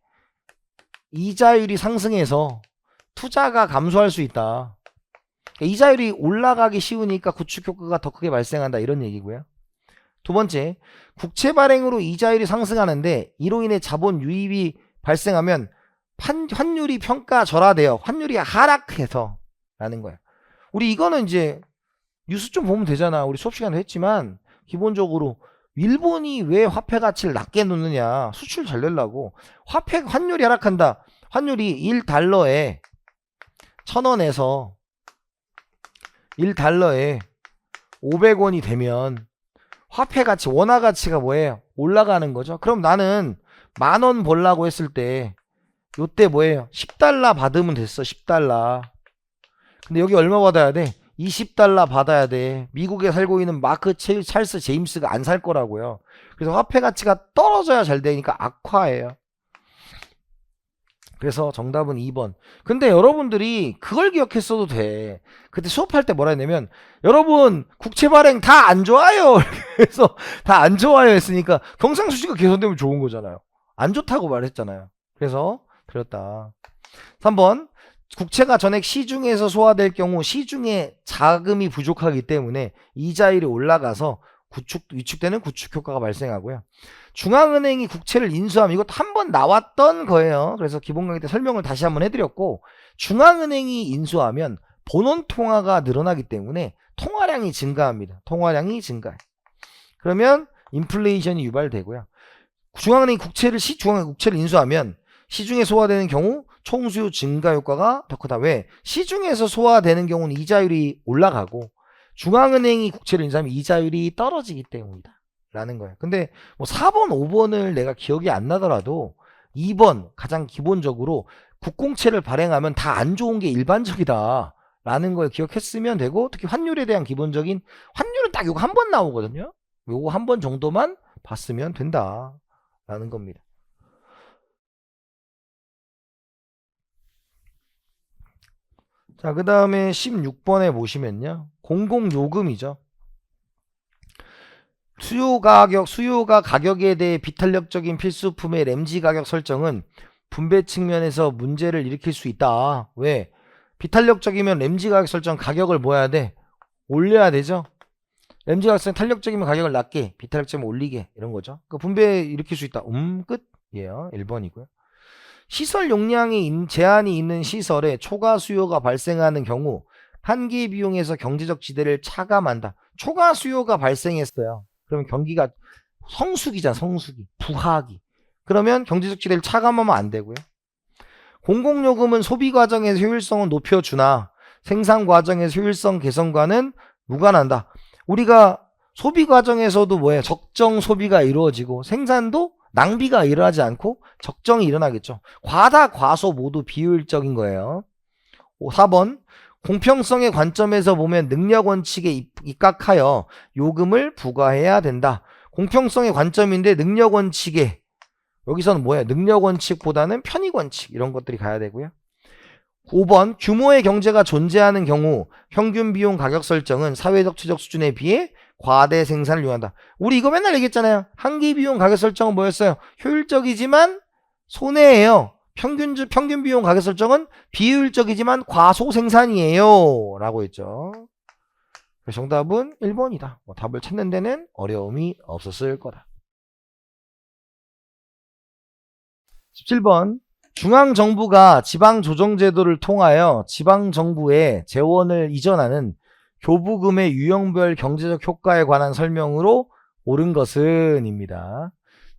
이자율이 상승해서 투자가 감소할 수 있다. 이자율이 올라가기 쉬우니까 구축 효과가 더 크게 발생한다, 이런 얘기고요. 두 번째, 국채 발행으로 이자율이 상승하는데 이로 인해 자본 유입이 발생하면 환율이 평가절하돼요. 환율이 하락해서 라는 거야. 우리 이거는 이제 뉴스 좀 보면 되잖아. 우리 수업 시간에 했지만 기본적으로 일본이 왜 화폐 가치를 낮게 놓느냐, 수출 잘 되려고. 환율이 하락한다. 환율이 1달러에 1000원에서 1달러에 500원이 되면 화폐 가치, 원화 가치가 뭐예요? 올라가는 거죠. 그럼 나는 10,000원 벌라고 했을 때 요때 뭐예요? 10달러 받으면 됐어. 10달러. 근데 여기 얼마 받아야 돼? 20달러 받아야 돼. 미국에 살고 있는 마크 찰스 제임스가 안 살 거라고요. 그래서 화폐 가치가 떨어져야 잘 되니까 악화예요. 그래서 정답은 2번. 근데 여러분들이 그걸 기억했어도 돼. 그때 수업할 때 뭐라 했냐면, 여러분 국채 발행 다 안 좋아요. 그래서 다 안 좋아요 했으니까 경상수지가 개선되면 좋은 거잖아요. 안 좋다고 말했잖아요. 그래서 드렸다. 3번. 국채가 전액 시중에서 소화될 경우 시중에 자금이 부족하기 때문에 이자율이 올라가서 위축되는 구축 효과가 발생하고요. 중앙은행이 국채를 인수하면, 이것도 한번 나왔던 거예요. 그래서 기본 강의 때 설명을 다시 한번 해드렸고, 중앙은행이 인수하면 본원 통화가 늘어나기 때문에 통화량이 증가합니다. 통화량이 증가해. 그러면 인플레이션이 유발되고요. 중앙은행이 국채를 인수하면 시중에 소화되는 경우 총수요 증가 효과가 더 크다. 왜? 시중에서 소화되는 경우는 이자율이 올라가고 중앙은행이 국채를 인수하면 이자율이 떨어지기 때문이다 라는 거예요. 근데 뭐 4번 5번을 내가 기억이 안 나더라도 2번 가장 기본적으로 국공채를 발행하면 다 안 좋은 게 일반적이다 라는 걸 기억했으면 되고, 특히 환율에 대한 기본적인, 환율은 딱 요거 한 번 나오거든요. 요거 한 번 정도만 봤으면 된다 라는 겁니다. 자, 그 다음에 16번에 보시면요, 공공요금이죠. 수요가 가격에 대해 비탄력적인 필수품의 램지 가격 설정은 분배 측면에서 문제를 일으킬 수 있다. 왜? 비탄력적이면 램지 가격 설정 가격을 뭐 해야 돼? 올려야 되죠. 램지 가격 설정 탄력적이면 가격을 낮게, 비탄력적이면 올리게, 이런 거죠. 그 분배 일으킬 수 있다. 끝. 예요. 1번이고요. 시설 용량이 제한이 있는 시설에 초과 수요가 발생하는 경우 한계 비용에서 경제적 지대를 차감한다. 초과 수요가 발생했어요. 그러면 경기가 성수기잖아. 성수기. 부하기. 그러면 경제적 지대를 차감하면 안 되고요. 공공요금은 소비 과정에서 효율성을 높여주나 생산 과정에서 효율성 개선과는 무관한다. 우리가 소비 과정에서도 뭐예요? 적정 소비가 이루어지고 생산도 낭비가 일어나지 않고 적정이 일어나겠죠. 과다 과소 모두 비효율적인 거예요. 4번. 공평성의 관점에서 보면 능력 원칙에 입각하여 요금을 부과해야 된다. 공평성의 관점인데 능력 원칙에, 여기서는 뭐예요? 능력 원칙보다는 편익 원칙, 이런 것들이 가야 되고요. 5번. 규모의 경제가 존재하는 경우 평균 비용 가격 설정은 사회적 최적 수준에 비해 과대 생산을 요한다. 우리 이거 맨날 얘기했잖아요. 한계 비용 가격 설정은 뭐였어요? 효율적이지만 손해예요. 평균 비용 가격 설정은 비효율적이지만 과소 생산이에요 라고 했죠. 그래서 정답은 1번이다. 뭐 답을 찾는 데는 어려움이 없었을 거다. 17번. 중앙정부가 지방조정제도를 통하여 지방정부에 재원을 이전하는 교부금의 유형별 경제적 효과에 관한 설명으로 옳은 것은 입니다.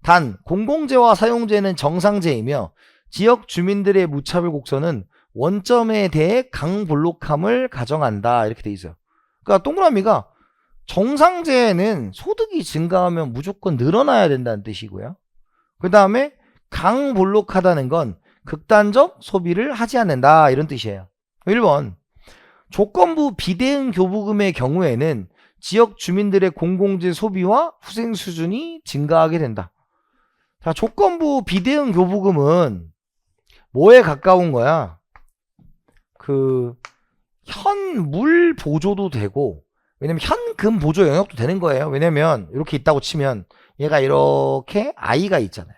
단 공공재와 사용재는 정상재이며 지역 주민들의 무차별 곡선은 원점에 대해 강볼록함을 가정한다. 이렇게 돼 있어요. 그러니까 동그라미가 정상재는 소득이 증가하면 무조건 늘어나야 된다는 뜻이고요. 그 다음에 강볼록하다는 건 극단적 소비를 하지 않는다. 이런 뜻이에요. 1번. 조건부 비대응 교부금의 경우에는 지역 주민들의 공공재 소비와 후생 수준이 증가하게 된다. 자, 조건부 비대응 교부금은 뭐에 가까운 거야? 현물 보조도 되고, 왜냐면 현금 보조 영역도 되는 거예요. 왜냐면 이렇게 있다고 치면 얘가 이렇게 I가 있잖아요.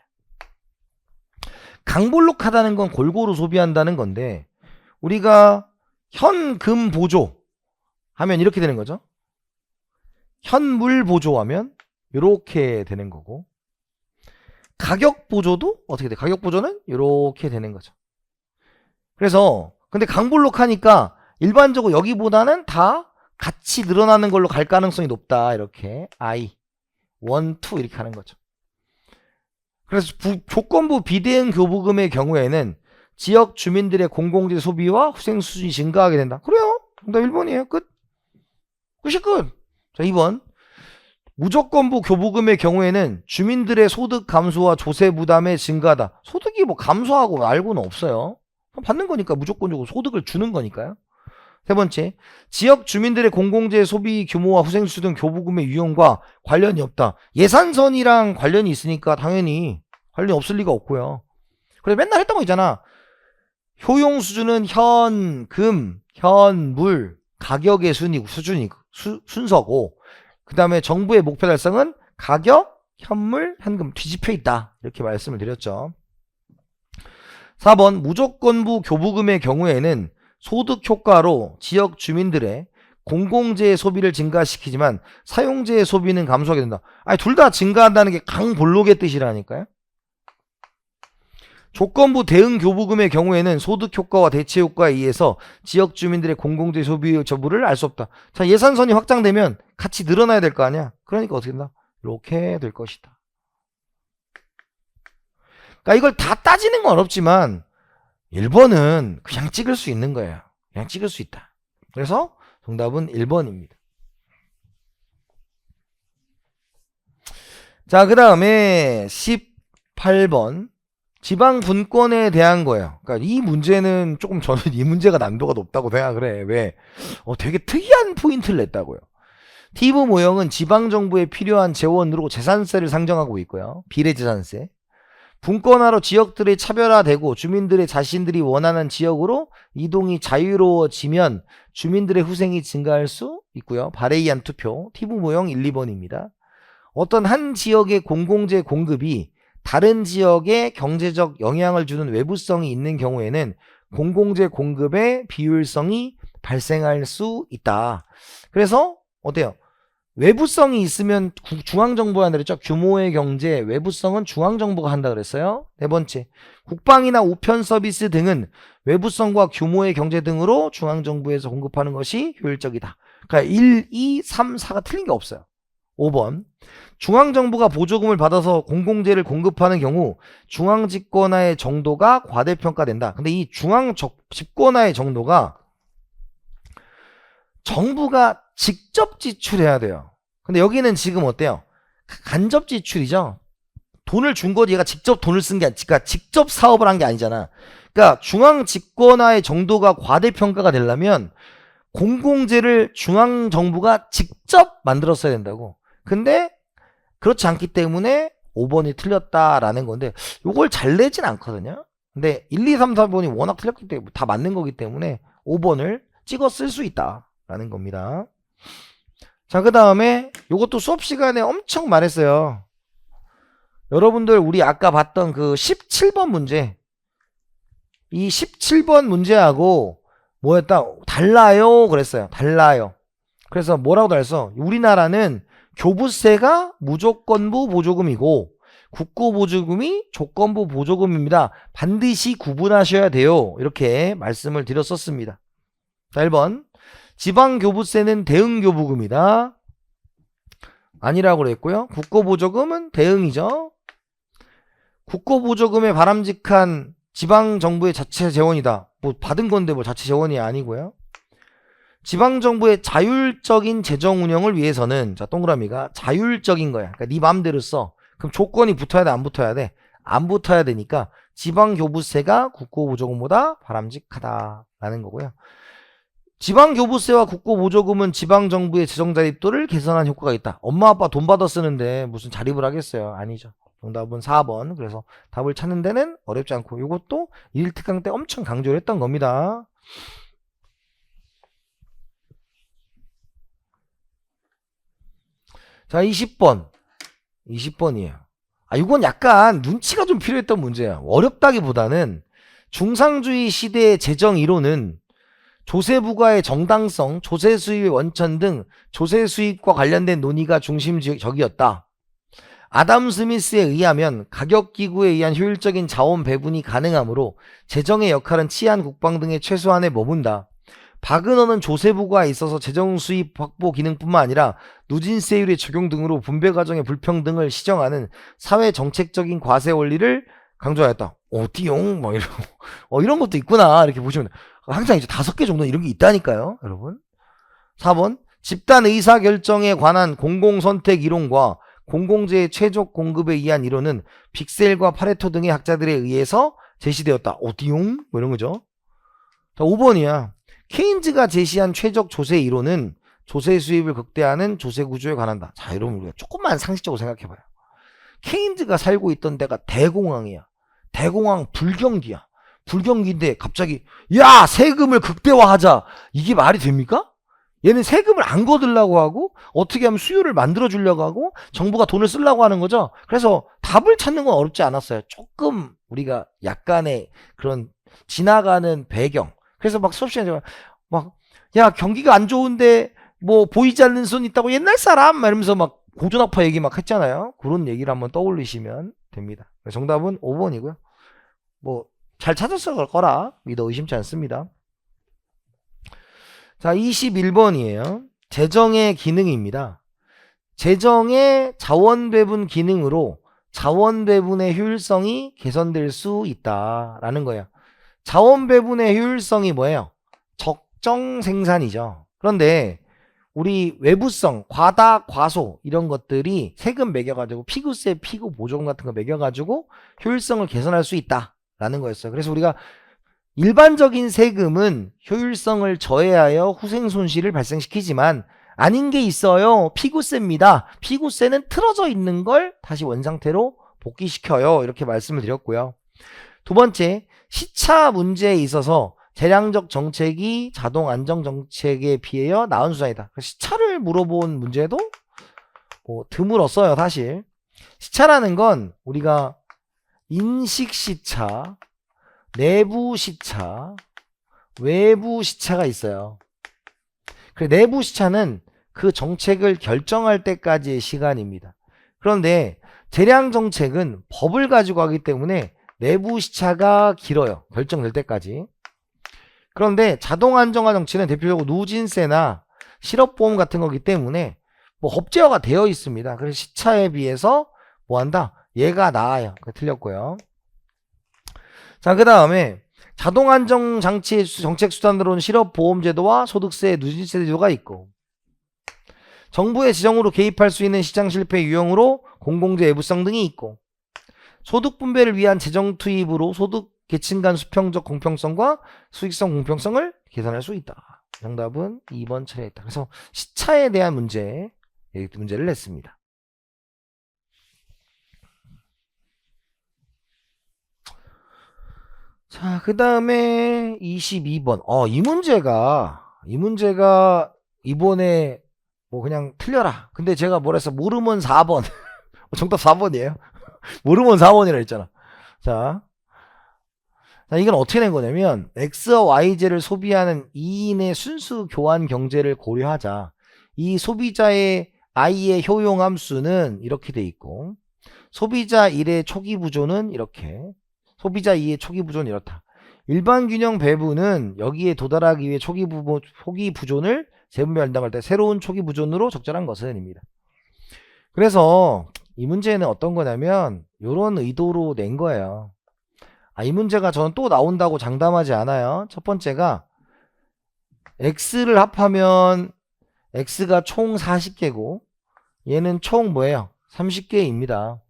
강볼록하다는 건 골고루 소비한다는 건데, 우리가 현금 보조 하면 이렇게 되는 거죠. 현물 보조하면 이렇게 되는 거고, 가격 보조도 어떻게 돼? 가격 보조는 이렇게 되는 거죠. 그래서 근데 강볼록하니까 일반적으로 여기보다는 다 같이 늘어나는 걸로 갈 가능성이 높다. 이렇게 I, 1, 2 이렇게 하는 거죠. 그래서 조건부 비대응 교부금의 경우에는 지역 주민들의 공공재 소비와 후생 수준이 증가하게 된다. 그래요. 정답 1번이에요. 끝. 끝이 끝. 자, 2번. 무조건부 교부금의 경우에는 주민들의 소득 감소와 조세 부담의 증가다. 소득이 뭐 감소하고 말고는 없어요. 받는 거니까 무조건적으로 소득을 주는 거니까요. 세 번째, 지역 주민들의 공공재 소비 규모와 후생수 등 교부금의 유형과 관련이 없다. 예산선이랑 관련이 있으니까 당연히 관련이 없을 리가 없고요. 그래서 맨날 했던 거 있잖아. 효용 수준은 현금, 현물, 가격의 순서고, 그 다음에 정부의 목표 달성은 가격, 현물, 현금 뒤집혀 있다. 이렇게 말씀을 드렸죠. 4번 무조건부 교부금의 경우에는 소득 효과로 지역 주민들의 공공재의 소비를 증가시키지만 사용재의 소비는 감소하게 된다. 아니, 둘 다 증가한다는 게 강볼록의 뜻이라니까요. 조건부 대응 교부금의 경우에는 소득 효과와 대체 효과에 의해서 지역 주민들의 공공재 소비 여부를 알 수 없다. 자, 예산선이 확장되면 같이 늘어나야 될 거 아니야. 그러니까 어떻게 된다? 이렇게 될 것이다. 그러니까 이걸 다 따지는 건 어렵지만 1번은 그냥 찍을 수 있는 거예요. 그냥 찍을 수 있다. 그래서 정답은 1번입니다. 자, 그 다음에 18번. 지방 분권에 대한 거예요. 그러니까 이 문제는 조금 저는 이 문제가 난도가 높다고 생각을 해. 왜? 되게 특이한 포인트를 냈다고요. 티브 모형은 지방정부에 필요한 재원으로 재산세를 상정하고 있고요. 비례재산세. 분권화로 지역들이 차별화되고 주민들의 자신들이 원하는 지역으로 이동이 자유로워지면 주민들의 후생이 증가할 수 있고요. 바레이안 투표. 티브 모형 1, 2번입니다. 어떤 한 지역의 공공재 공급이 다른 지역에 경제적 영향을 주는 외부성이 있는 경우에는 공공재 공급의 비효율성이 발생할 수 있다. 그래서 어때요? 외부성이 있으면 중앙정부가 한다 그랬죠. 규모의 경제, 외부성은 중앙정부가 한다 그랬어요. 네 번째, 국방이나 우편 서비스 등은 외부성과 규모의 경제 등으로 중앙정부에서 공급하는 것이 효율적이다. 그러니까 1, 2, 3, 4가 틀린 게 없어요. 5번, 중앙정부가 보조금을 받아서 공공재를 공급하는 경우 중앙집권화의 정도가 과대평가된다. 근데 이 중앙집권화의 정도가 정부가 직접 지출해야 돼요. 근데 여기는 지금 어때요? 간접 지출이죠. 돈을 준 거지 얘가 직접 돈을 쓴 게 아니니까 직접 사업을 한 게 아니잖아. 그러니까 중앙집권화의 정도가 과대평가가 되려면 공공재를 중앙정부가 직접 만들었어야 된다고. 근데 그렇지 않기 때문에 5번이 틀렸다라는 건데 이걸 잘 내진 않거든요. 근데 1, 2, 3, 4번이 워낙 틀렸기 때문에 다 맞는 거기 때문에 5번을 찍어 쓸 수 있다라는 겁니다. 자, 그 다음에 이것도 수업 시간에 엄청 말했어요. 여러분들 우리 아까 봤던 그 17번 문제, 이 17번 문제하고 뭐였다? 달라요 그랬어요. 달라요. 그래서 뭐라고도 했어. 우리나라는 교부세가 무조건부 보조금이고 국고보조금이 조건부 보조금입니다. 반드시 구분하셔야 돼요. 이렇게 말씀을 드렸었습니다. 자, 1번. 지방교부세는 대응교부금이다. 아니라고 그랬고요. 국고보조금은 대응이죠. 국고보조금의 바람직한 지방정부의 자체 재원이다. 뭐 받은 건데 뭐 자체 재원이 아니고요. 지방정부의 자율적인 재정 운영을 위해서는, 자, 동그라미가 자율적인 거야. 그러니까 네 마음대로 써. 그럼 조건이 붙어야 돼, 안 붙어야 돼? 안 붙어야 되니까 지방교부세가 국고보조금보다 바람직하다라는 거고요. 지방교부세와 국고보조금은 지방정부의 재정자립도를 개선하는 효과가 있다. 엄마 아빠 돈 받아 쓰는데 무슨 자립을 하겠어요? 아니죠. 정답은 4번. 그래서 답을 찾는 데는 어렵지 않고, 이것도 1특강 때 엄청 강조를 했던 겁니다. 자, 20번. 20번이에요. 이건 약간 눈치가 좀 필요했던 문제야. 어렵다기보다는 중상주의 시대의 재정 이론은 조세부과의 정당성, 조세수입의 원천 등 조세수입과 관련된 논의가 중심적이었다. 아담 스미스에 의하면 가격기구에 의한 효율적인 자원 배분이 가능하므로 재정의 역할은 치안, 국방 등의 최소한에 머문다. 바그너는 조세부과에 있어서 재정수입 확보 기능뿐만 아니라 누진세율의 적용 등으로 분배 과정의 불평등을 시정하는 사회정책적인 과세 원리를 강조하였다. 띠용 뭐 이런 것도 있구나, 이렇게 보시면 항상 이제 5개 정도 이런 게 있다니까요, 여러분. 4번. 집단 의사결정에 관한 공공선택 이론과 공공재의 최적 공급에 의한 이론은 빅셀과 파레토 등의 학자들에 의해서 제시되었다. 띠용 뭐 이런 거죠. 자, 5번이야. 케인즈가 제시한 최적 조세 이론은 조세 수입을 극대화하는 조세 구조에 관한다. 자, 여러분 우리가 조금만 상식적으로 생각해봐요. 케인즈가 살고 있던 데가 대공황이야. 대공황 불경기야. 불경기인데 갑자기 야, 세금을 극대화하자. 이게 말이 됩니까? 얘는 세금을 안 거두려고 하고 어떻게 하면 수요를 만들어 주려고 하고 정부가 돈을 쓰려고 하는 거죠. 그래서 답을 찾는 건 어렵지 않았어요. 조금 우리가 약간의 그런 지나가는 배경. 그래서 막 수업 시간에 막 야, 경기가 안 좋은데 뭐 보이지 않는 손 있다고 옛날 사람 막 이러면서 막 고전학파 얘기 막 했잖아요. 그런 얘기를 한번 떠올리시면 됩니다. 정답은 5번이고요. 뭐 잘 찾았을 거라 믿어 의심치 않습니다. 자, 21번이에요. 재정의 기능입니다. 재정의 자원 배분 기능으로 자원 배분의 효율성이 개선될 수 있다라는 거예요. 자원 배분의 효율성이 뭐예요? 적정 생산이죠. 그런데 우리 외부성, 과다, 과소 이런 것들이 세금 매겨가지고 피구세, 피구 보조금 같은 거 매겨가지고 효율성을 개선할 수 있다라는 거였어요. 그래서 우리가 일반적인 세금은 효율성을 저해하여 후생 손실을 발생시키지만 아닌 게 있어요. 피구세입니다. 피구세는 틀어져 있는 걸 다시 원상태로 복귀시켜요. 이렇게 말씀을 드렸고요. 두 번째, 시차 문제에 있어서 재량적 정책이 자동 안정 정책에 비하여 나은 수단이다. 시차를 물어본 문제도 뭐 드물었어요, 사실. 시차라는 건 우리가 인식 시차, 내부 시차, 외부 시차가 있어요. 그래, 내부 시차는 그 정책을 결정할 때까지의 시간입니다. 그런데 재량 정책은 법을 가지고 하기 때문에 내부 시차가 길어요. 결정될 때까지. 그런데 자동 안정화 정치는 대표적으로 누진세나 실업보험 같은 거기 때문에 뭐 법제화가 되어 있습니다. 그래서 시차에 비해서 뭐 한다? 얘가 나아요. 틀렸고요. 자, 그 다음에 자동 안정 장치의 정책 수단으로는 실업보험제도와 소득세, 누진세 제도가 있고, 정부의 지정으로 개입할 수 있는 시장 실패 유형으로 공공재 외부성 등이 있고, 소득 분배를 위한 재정 투입으로 소득 계층 간 수평적 공평성과 수익성 공평성을 개선할 수 있다. 정답은 2번 차례에 있다. 그래서 시차에 대한 문제를 냈습니다. 자, 그 다음에 22번. 이 문제가 이번에 뭐 그냥 틀려라. 근데 제가 뭐랬어? 모르면 4번. 정답 4번이에요. 모르면 4번이라 했잖아. 자, 이건 어떻게 된 거냐면 X와 YZ를 소비하는 2인의 순수 교환 경제를 고려하자 이 소비자의 i의 효용 함수는 이렇게 돼 있고 소비자 1의 초기 부조는 이렇게 소비자 2의 초기 부조는 이렇다. 일반 균형 배분은 여기에 도달하기 위해 초기 부존을 재분배 할당할 때 새로운 초기 부존으로 적절한 것은입니다. 그래서 이 문제는 어떤 거냐면 이런 의도로 낸 거예요. 이 문제가 저는 또 나온다고 장담하지 않아요. 첫 번째가 x를 합하면 x가 총 40개고 얘는 총 뭐예요? 30개입니다.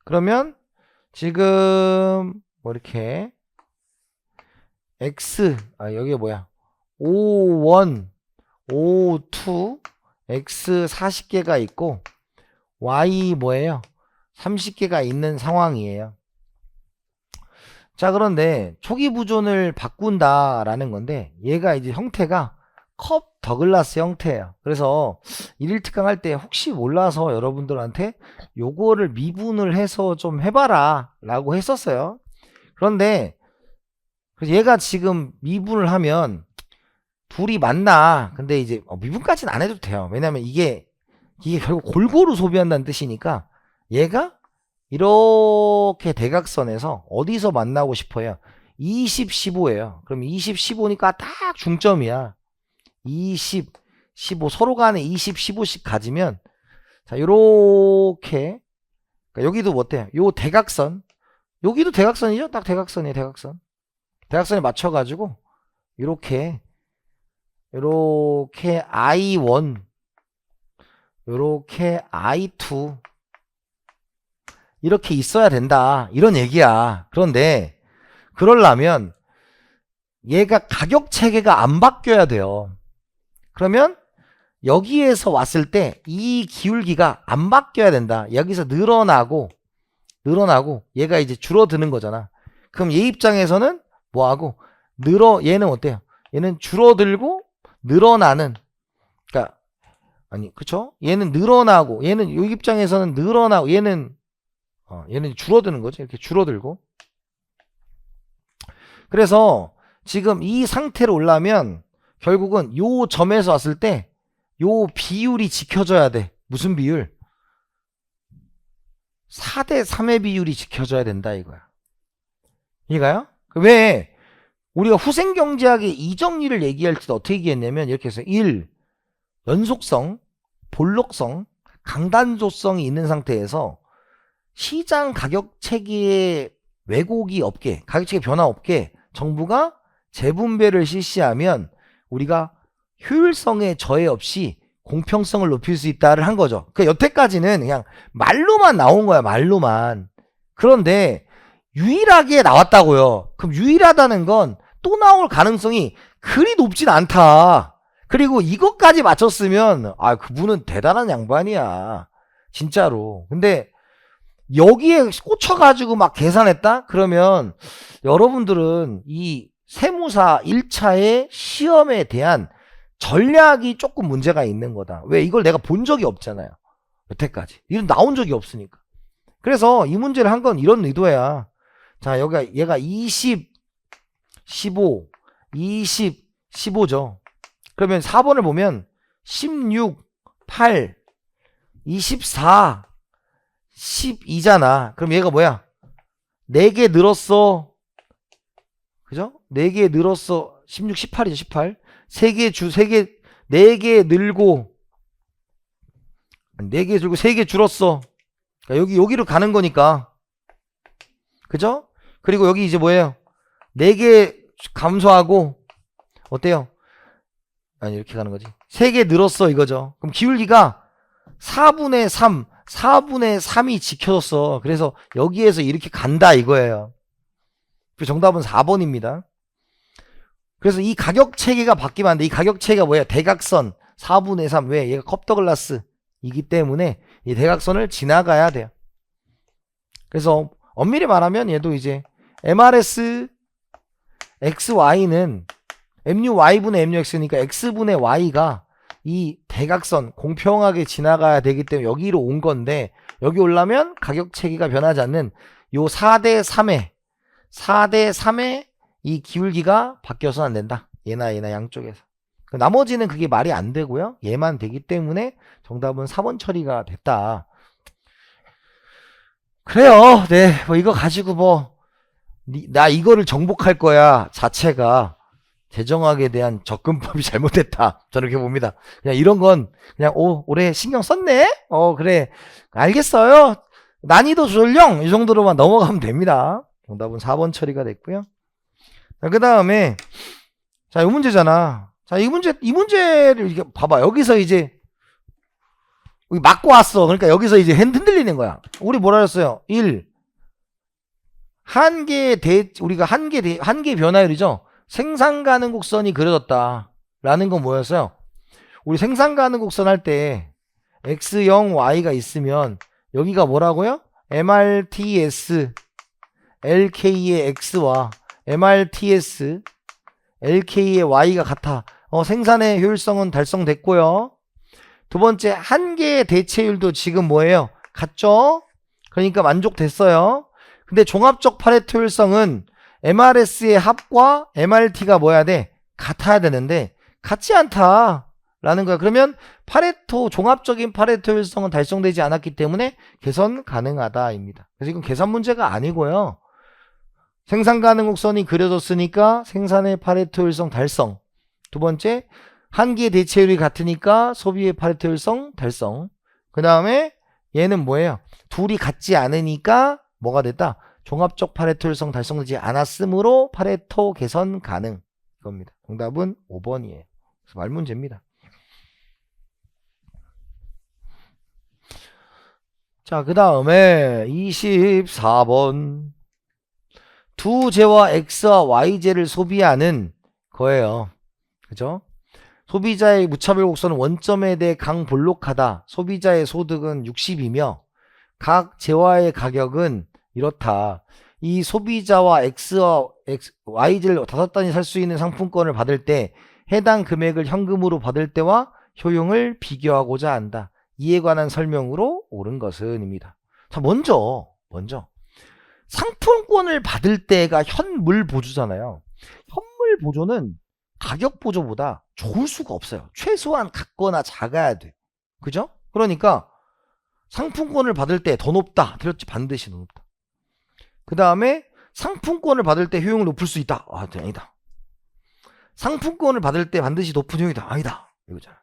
그러면 지금 뭐 이렇게 x 여기가 뭐야? 51, 52, x 40개가 있고 y 뭐예요? 30개가 있는 상황이에요. 자, 그런데 초기 부존을 바꾼다라는 건데 얘가 이제 형태가 컵 더글라스 형태예요. 그래서 일일 특강 할 때 혹시 몰라서 여러분들한테 요거를 미분을 해서 좀 해봐라 라고 했었어요. 그런데 얘가 지금 미분을 하면 둘이 맞나? 근데 이제 미분까지는 안 해도 돼요. 왜냐면 이게 결국 골고루 소비한다는 뜻이니까 얘가 이렇게 대각선에서 어디서 만나고 싶어요? 20, 15예요. 그럼 20, 15니까 딱 중점이야. 20, 15 서로 간에 20, 15씩 가지면 자 요렇게 그러니까 여기도 뭐 어때요? 요 대각선 여기도 대각선이죠? 딱 대각선이에요. 대각선에 맞춰가지고 요렇게 I1 요렇게 I2 이렇게 있어야 된다 이런 얘기야. 그런데 그러려면 얘가 가격 체계가 안 바뀌어야 돼요. 그러면 여기에서 왔을 때 이 기울기가 안 바뀌어야 된다. 여기서 늘어나고 얘가 이제 줄어드는 거잖아. 그럼 얘 입장에서는 뭐하고 얘는 어때요? 얘는 줄어들고 늘어나는 그러니까 그쵸? 얘는 늘어나고 얘는 이 입장에서는 늘어나고 얘는 줄어드는 거죠. 이렇게 줄어들고. 그래서 지금 이 상태로 올라면 결국은 요 점에서 왔을 때 요 비율이 지켜져야 돼. 무슨 비율? 4대 3의 비율이 지켜져야 된다 이거야. 이해가요? 왜 우리가 후생경제학의 이정리를 얘기할 때 어떻게 얘기했냐면 이렇게 해서 1. 연속성, 볼록성, 강단조성이 있는 상태에서 시장 가격 체계의 왜곡이 없게, 가격 체계 변화 없게 정부가 재분배를 실시하면 우리가 효율성에 저해 없이 공평성을 높일 수 있다를 한 거죠. 그러니까 여태까지는 그냥 말로만 나온 거야, 말로만. 그런데 유일하게 나왔다고요. 그럼 유일하다는 건 또 나올 가능성이 그리 높진 않다. 그리고 이것까지 맞췄으면 그분은 대단한 양반이야. 진짜로. 근데 여기에 꽂혀가지고 막 계산했다? 그러면 여러분들은 이 세무사 1차의 시험에 대한 전략이 조금 문제가 있는 거다. 왜? 이걸 내가 본 적이 없잖아요. 여태까지. 이런 나온 적이 없으니까. 그래서 이 문제를 한 건 이런 의도야. 자, 여기가 얘가 20, 15, 20, 15죠. 그러면 4번을 보면 16, 8, 24, 12잖아. 그럼 얘가 뭐야? 4개 늘었어. 그죠? 4개 늘었어. 16, 18이죠. 18. 4개 늘고 4개 줄고 3개 줄었어. 그러니까 여기로 가는 거니까. 그죠? 그리고 여기 이제 뭐예요? 4개 감소하고 어때요? 이렇게 가는 거지. 3개 늘었어 이거죠. 그럼 기울기가 4분의 3, 4분의 3이 지켜졌어. 그래서 여기에서 이렇게 간다 이거예요. 정답은 4번입니다. 그래서 이 가격 체계가 바뀌면 안 돼. 이 가격 체계가 뭐예요? 대각선 4분의 3. 왜? 얘가 컵더글라스이기 때문에 이 대각선을 지나가야 돼요. 그래서 엄밀히 말하면 얘도 이제 MRS XY는 MUY분의 MUX니까 X분의 Y가 이 대각선 공평하게 지나가야 되기 때문에 여기로 온 건데 여기 오려면 가격 체계가 변하지 않는 요 4대 3의 이 기울기가 바뀌어서는 안 된다. 얘나 양쪽에서. 나머지는 그게 말이 안 되고요. 얘만 되기 때문에 정답은 4번 처리가 됐다. 그래요. 네, 뭐 이거 가지고 뭐 나 이거를 정복할 거야 자체가 재정학에 대한 접근법이 잘못됐다. 저는 그렇게 봅니다. 그냥 이런 건 그냥 올해 신경 썼네? 그래. 알겠어요. 난이도 조절령 이 정도로만 넘어가면 됩니다. 정답은 4번 처리가 됐고요. 자, 그 다음에 자, 이 문제잖아. 자, 이 문제를 이렇게 봐봐. 여기서 이제 맞고 왔어. 그러니까 여기서 이제 흔들리는 거야. 우리 뭐라 했어요? 1. 우리가 한계 변화율이죠. 생산 가능 곡선이 그려졌다. 라는 건 뭐였어요? 우리 생산 가능 곡선 할 때 x0, y가 있으면 여기가 뭐라고요? MRTS, LK의 x와 MRTS, LK의 y가 같아. 생산의 효율성은 달성됐고요. 두 번째, 한계의 대체율도 지금 뭐예요? 같죠? 그러니까 만족됐어요. 근데 종합적 파레토 효율성은 MRS의 합과 MRT가 뭐야 돼? 같아야 되는데 같지 않다 라는 거야. 그러면 종합적인 파레토 효율성은 달성되지 않았기 때문에 개선 가능하다 입니다. 그래서 이건 계산 문제가 아니고요. 생산 가능 곡선이 그려졌으니까 생산의 파레토 효율성 달성. 두 번째, 한계의 대체율이 같으니까 소비의 파레토 효율성 달성. 그 다음에 얘는 뭐예요? 둘이 같지 않으니까 뭐가 됐다? 종합적 파레토 효율성 달성되지 않았으므로 파레토 개선 가능. 이겁니다. 정답은 5번이에요. 그래서 말문제입니다. 자, 그 다음에 24번. 두 재와 X와 Y재를 소비하는 거예요. 그죠? 소비자의 무차별 곡선은 원점에 대해 강볼록하다. 소비자의 소득은 60이며 각 재화의 가격은 이렇다. 이 소비자와 X와 Y재를 5단위 살 수 있는 상품권을 받을 때 해당 금액을 현금으로 받을 때와 효용을 비교하고자 한다. 이에 관한 설명으로 옳은 것은입니다. 자, 먼저 상품권을 받을 때가 현물 보조잖아요. 현물 보조는 가격 보조보다 좋을 수가 없어요. 최소한 같거나 작아야 돼. 그죠? 그러니까 상품권을 받을 때 더 높다. 틀렸지? 반드시 더 높다. 그 다음에 상품권을 받을 때 효용을 높일 수 있다. 아니다. 상품권을 받을 때 반드시 높은 효용이다. 아니다. 이거잖아.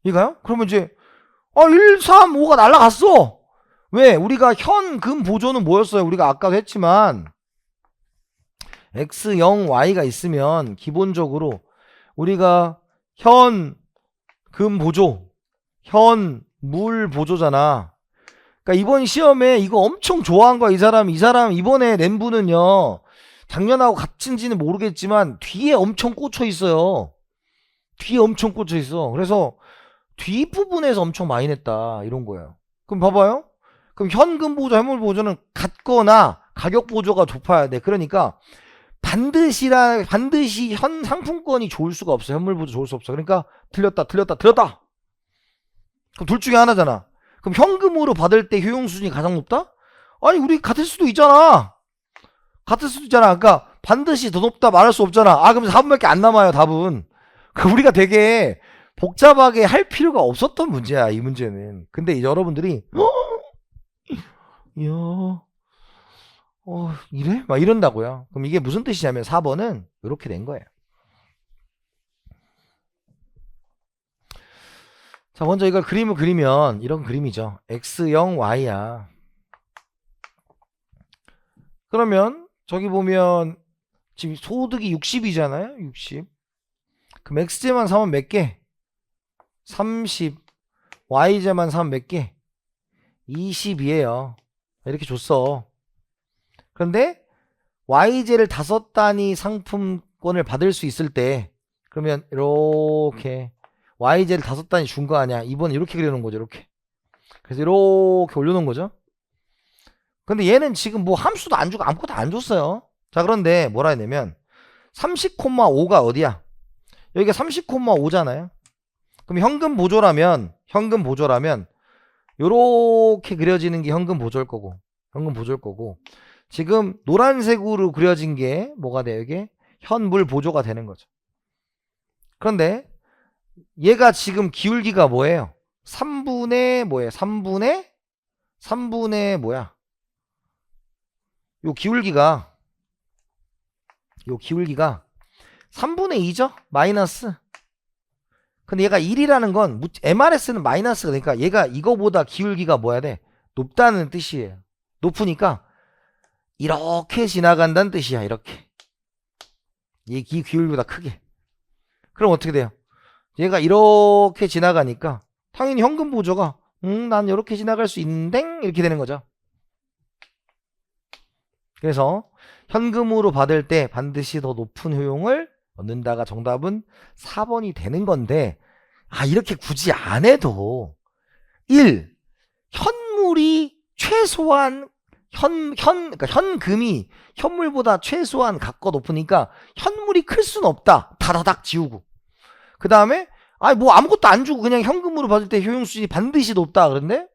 이거요? 그러면 이제 1, 3, 5가 날라갔어. 왜? 우리가 현금 보조는 뭐였어요? 우리가 아까도 했지만 X0, Y가 있으면 기본적으로 우리가 현금 보조, 현물 보조잖아. 그러니까 이번 시험에 이거 엄청 좋아한 거야. 이 사람 이번에 낸 분은요. 작년하고 같은지는 모르겠지만 뒤에 엄청 꽂혀 있어요. 뒤에 엄청 꽂혀 있어. 그래서 뒷부분에서 엄청 많이 냈다. 이런 거예요. 그럼 봐봐요. 그럼 현금 보조, 현물 보조는 같거나 가격 보조가 높아야 돼. 그러니까 반드시 현 상품권이 좋을 수가 없어. 현물 보조 좋을 수 없어. 그러니까 틀렸다. 그럼 둘 중에 하나잖아. 그럼 현금으로 받을 때 효용 수준이 가장 높다? 아니, 우리 같을 수도 있잖아. 그러니까 반드시 더 높다 말할 수 없잖아. 그럼 4분밖에 안 남아요, 답은. 우리가 되게 복잡하게 할 필요가 없었던 문제야, 이 문제는. 근데 여러분들이 이야, 이래? 막 이런다고요. 그럼 이게 무슨 뜻이냐면 4번은 이렇게 된 거예요. 자, 먼저 이걸 그림을 그리면 이런 그림이죠. X0, Y야. 그러면 저기 보면 지금 소득이 60이잖아요. 60. 그럼 X제만 사면 몇 개? 30. Y제만 사면 몇 개? 20이에요. 이렇게 줬어. 그런데 Y제를 5단위 상품권을 받을 수 있을 때 그러면 이렇게 Y제를 5단위 준 거 아니야. 이번에 이렇게 그려놓은 거죠. 이렇게. 그래서 이렇게 올려놓은 거죠. 근데 얘는 지금 뭐 함수도 안 주고 아무것도 안 줬어요. 자, 그런데 뭐라 했냐면 30,5가 어디야? 여기가 30,5잖아요. 그럼 현금 보조라면 요렇게 그려지는 게 현금 보조일 거고 지금 노란색으로 그려진 게 뭐가 돼요? 이게 현물 보조가 되는 거죠. 그런데 얘가 지금 기울기가 뭐예요? 3분의 뭐예요? 3분의 뭐야? 요 기울기가 3분의 2죠? 마이너스. 근데 얘가 1이라는 건 MRS는 마이너스가 되니까 얘가 이거보다 기울기가 뭐야 돼? 높다는 뜻이에요. 높으니까 이렇게 지나간다는 뜻이야. 이렇게. 이 기울기보다 크게. 그럼 어떻게 돼요? 얘가 이렇게 지나가니까 당연히 현금 보조가 난 이렇게 지나갈 수 있는데 이렇게 되는 거죠. 그래서 현금으로 받을 때 반드시 더 높은 효용을 얻는다가 정답은 4번이 되는 건데, 이렇게 굳이 안 해도 1. 현물이 최소한 그러니까 현금이 현물보다 최소한 각과 높으니까 현물이 클 수는 없다. 다다닥 지우고. 그 다음에 뭐 아무것도 안 주고 그냥 현금으로 받을 때 효용 수준이 반드시 높다. 그런데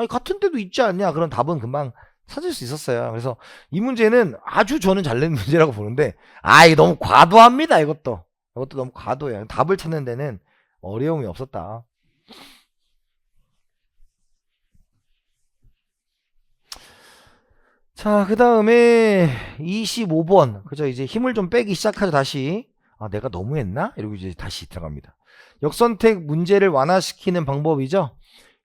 같은 데도 있지 않냐? 그런 답은 금방 찾을 수 있었어요. 그래서 이 문제는 아주 저는 잘 낸 문제라고 보는데, 이거 너무 과도합니다. 이것도 너무 과도해요. 답을 찾는 데는 어려움이 없었다. 자, 그 다음에 25번. 그죠? 이제 힘을 좀 빼기 시작하죠. 다시. 내가 너무했나? 이러고 이제 다시 들어갑니다. 역선택 문제를 완화시키는 방법이죠.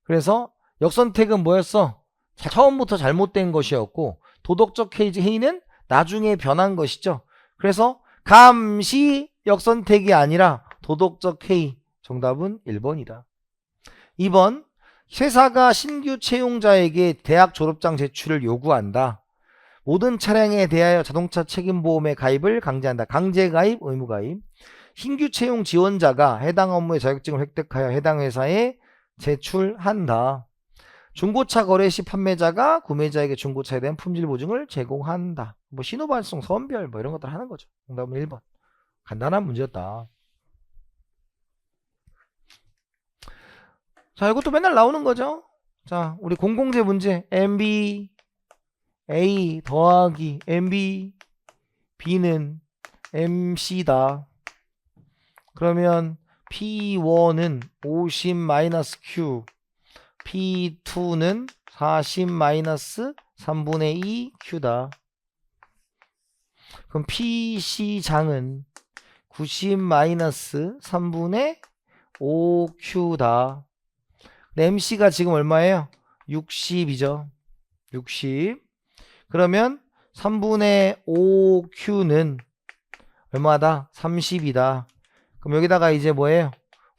그래서 역선택은 뭐였어? 처음부터 잘못된 것이었고, 도덕적 해이는 나중에 변한 것이죠. 그래서 감시 역선택이 아니라 도덕적 해이. 정답은 1번이다. 2번. 회사가 신규 채용자에게 대학 졸업장 제출을 요구한다. 모든 차량에 대하여 자동차 책임보험에 가입을 강제한다. 강제가입, 의무가입. 신규 채용 지원자가 해당 업무의 자격증을 획득하여 해당 회사에 제출한다. 중고차 거래 시 판매자가 구매자에게 중고차에 대한 품질 보증을 제공한다. 신호발송, 선별 이런 것들 하는 거죠. 정답은 1번. 간단한 문제였다. 자, 이것도 맨날 나오는 거죠. 자, 우리 공공재 문제. MB A 더하기 MB B는 MC다. 그러면 P1은 50-Q, P2는 40-3분의 2Q다. 그럼 PC장은 90-3분의 5Q다. MC가 지금 얼마예요? 60이죠. 60. 그러면 3분의 5Q는 얼마다? 30이다. 그럼 여기다가 이제 뭐예요?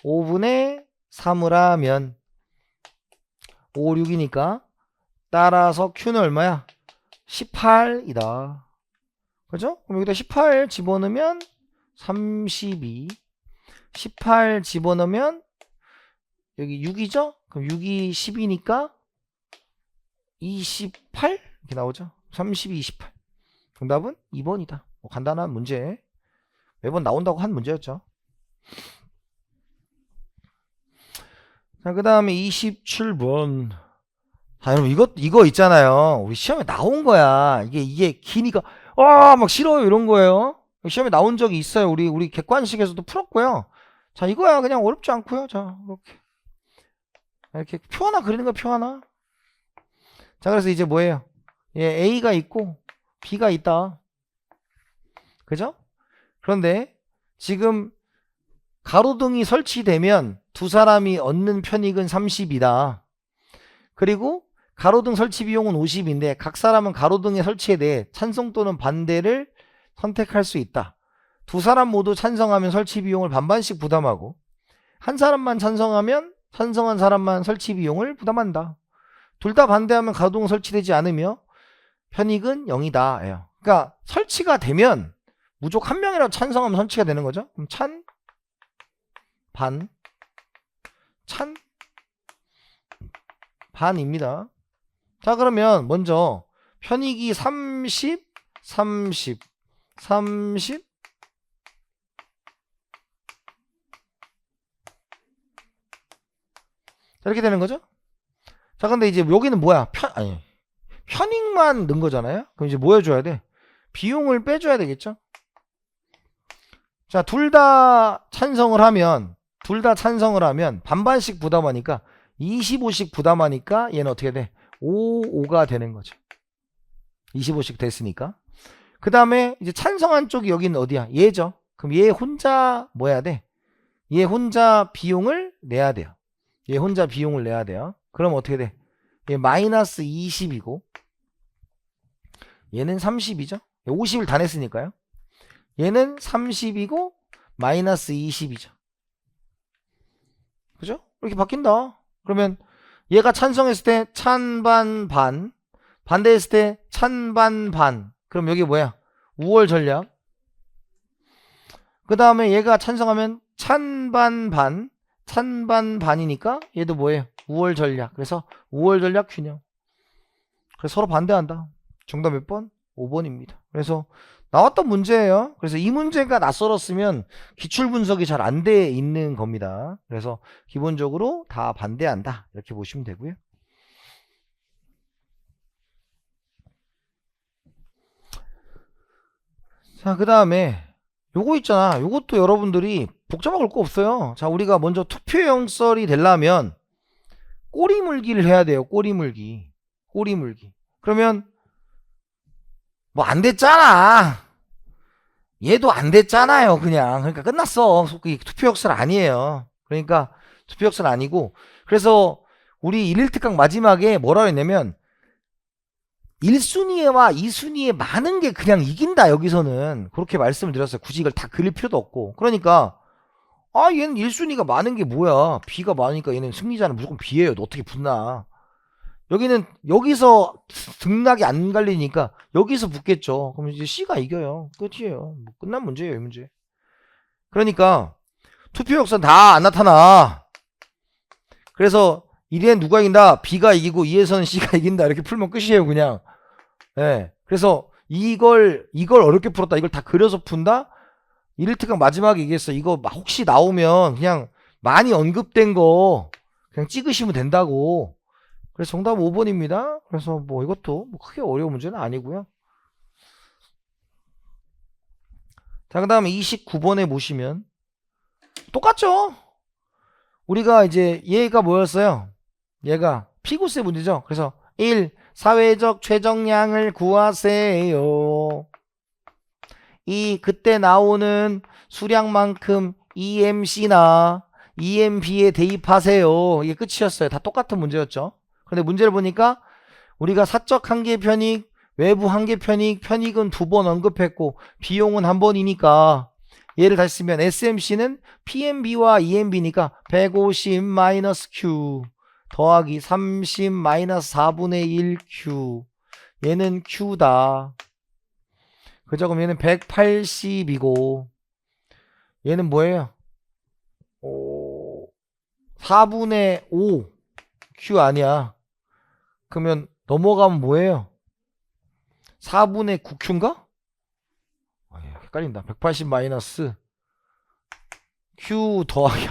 5분의 3을 하면 5, 6이니까 따라서 Q는 얼마야? 18이다. 그죠? 그럼 여기다 18 집어넣으면 32. 18 집어넣으면 여기 6이죠? 그럼 6이 10이니까 28? 이렇게 나오죠? 32, 28. 정답은 2번이다. 간단한 문제. 매번 나온다고 한 문제였죠. 자, 그 다음에 27번. 자, 여러분, 이거 있잖아요. 우리 시험에 나온 거야. 이게 기니까, 막 싫어요. 이런 거예요. 시험에 나온 적이 있어요. 우리 객관식에서도 풀었고요. 자, 이거야. 그냥 어렵지 않고요. 자, 이렇게 표 하나 그리는 거, 표 하나. 자, 그래서 이제 뭐예요? A가 있고 B가 있다. 그죠? 그런데 지금 가로등이 설치되면 두 사람이 얻는 편익은 30이다. 그리고 가로등 설치 비용은 50인데 각 사람은 가로등의 설치에 대해 찬성 또는 반대를 선택할 수 있다. 두 사람 모두 찬성하면 설치 비용을 반반씩 부담하고, 한 사람만 찬성하면 찬성한 사람만 설치 비용을 부담한다. 둘 다 반대하면 가로등 설치되지 않으며 편익은 0이다. 그러니까 설치가 되면 무조건 한 명이라도 찬성하면 설치가 되는 거죠. 그럼 찬, 반, 찬, 반입니다. 자, 그러면 먼저 편익이 30, 30, 30, 이렇게 되는 거죠. 자, 근데 이제 여기는 뭐야? 편익만 넣은 거잖아요. 그럼 이제 뭐 해줘야 돼? 비용을 빼줘야 되겠죠. 자, 둘 다 찬성을 하면 반반씩 부담하니까 25씩 부담하니까 얘는 어떻게 돼? 5가 되는 거죠. 25씩 됐으니까. 그 다음에 이제 찬성한 쪽이 여기는 어디야? 얘죠. 그럼 얘 혼자 뭐 해야 돼? 얘 혼자 비용을 내야 돼요. 얘 혼자 비용을 내야 돼요. 그럼 어떻게 돼? 얘 마이너스 20이고 얘는 30이죠. 50을 다 냈으니까요. 얘는 30이고 마이너스 20이죠. 그죠? 이렇게 바뀐다. 그러면 얘가 찬성했을 때 찬반 반, 반대했을 때 찬반 반. 그럼 여기 뭐야? 우월 전략. 그 다음에 얘가 찬성하면 찬반 반, 찬반 반이니까 얘도 뭐예요? 우월 전략. 그래서 우월 전략 균형. 그래서 서로 반대한다. 정답 몇 번? 5번입니다. 그래서 나왔던 문제예요. 그래서 이 문제가 낯설었으면 기출 분석이 잘 안 돼 있는 겁니다. 그래서 기본적으로 다 반대한다. 이렇게 보시면 되고요. 자, 그 다음에 요거 있잖아. 요것도 여러분들이 복잡할 거 없어요. 자, 우리가 먼저 투표용 썰이 되려면 꼬리물기를 해야 돼요. 꼬리물기. 그러면 뭐 안 됐잖아. 얘도 안 됐잖아요. 그러니까 끝났어. 투표 역설 아니에요. 그러니까 투표 역설 아니고, 그래서 우리 1일특강 마지막에 뭐라고 했냐면 1순위와 2순위에 많은 게 그냥 이긴다. 여기서는 그렇게 말씀을 드렸어요. 굳이 이걸 다 그릴 필요도 없고. 그러니까 얘는 1순위가 많은 게 뭐야. B가 많으니까 얘는 승리자는 무조건 B예요. 너 어떻게 붙나. 여기는 여기서 등락이 안 갈리니까 여기서 붙겠죠. 그럼 이제 C가 이겨요. 끝이에요. 뭐 끝난 문제예요, 이 문제. 그러니까 투표 역선 다 안 나타나. 그래서 1위엔 누가 이긴다? B가 이기고 2에서는 C가 이긴다. 이렇게 풀면 끝이에요, 그냥. 예. 그래서 이걸 어렵게 풀었다. 이걸 다 그려서 푼다? 1일특강 마지막에 얘기했어. 이거 혹시 나오면 그냥 많이 언급된 거 그냥 찍으시면 된다고. 그래서 정답 5번입니다. 그래서 뭐 이것도 뭐 크게 어려운 문제는 아니고요. 자, 그 다음에 29번에 보시면 똑같죠? 우리가 이제 얘가 뭐였어요? 얘가 피구세 문제죠. 그래서 1. 사회적 최정량을 구하세요. 2. 그때 나오는 수량만큼 EMC나 EMB에 대입하세요. 이게 끝이었어요. 다 똑같은 문제였죠. 근데 문제를 보니까 우리가 사적 한계 편익, 외부 한계 편익, 편익은 2번 언급했고 비용은 1번이니까 얘를 다시 쓰면 SMC는 PMB와 EMB니까 150-Q 더하기 30-4분의 1Q. 얘는 Q다. 그죠? 그럼 얘는 180이고 얘는 뭐예요? 4분의 5 Q 아니야. 그러면 넘어가면 뭐예요? 4분의 9Q인가? 헷갈린다. 180 마이너스 Q 더하기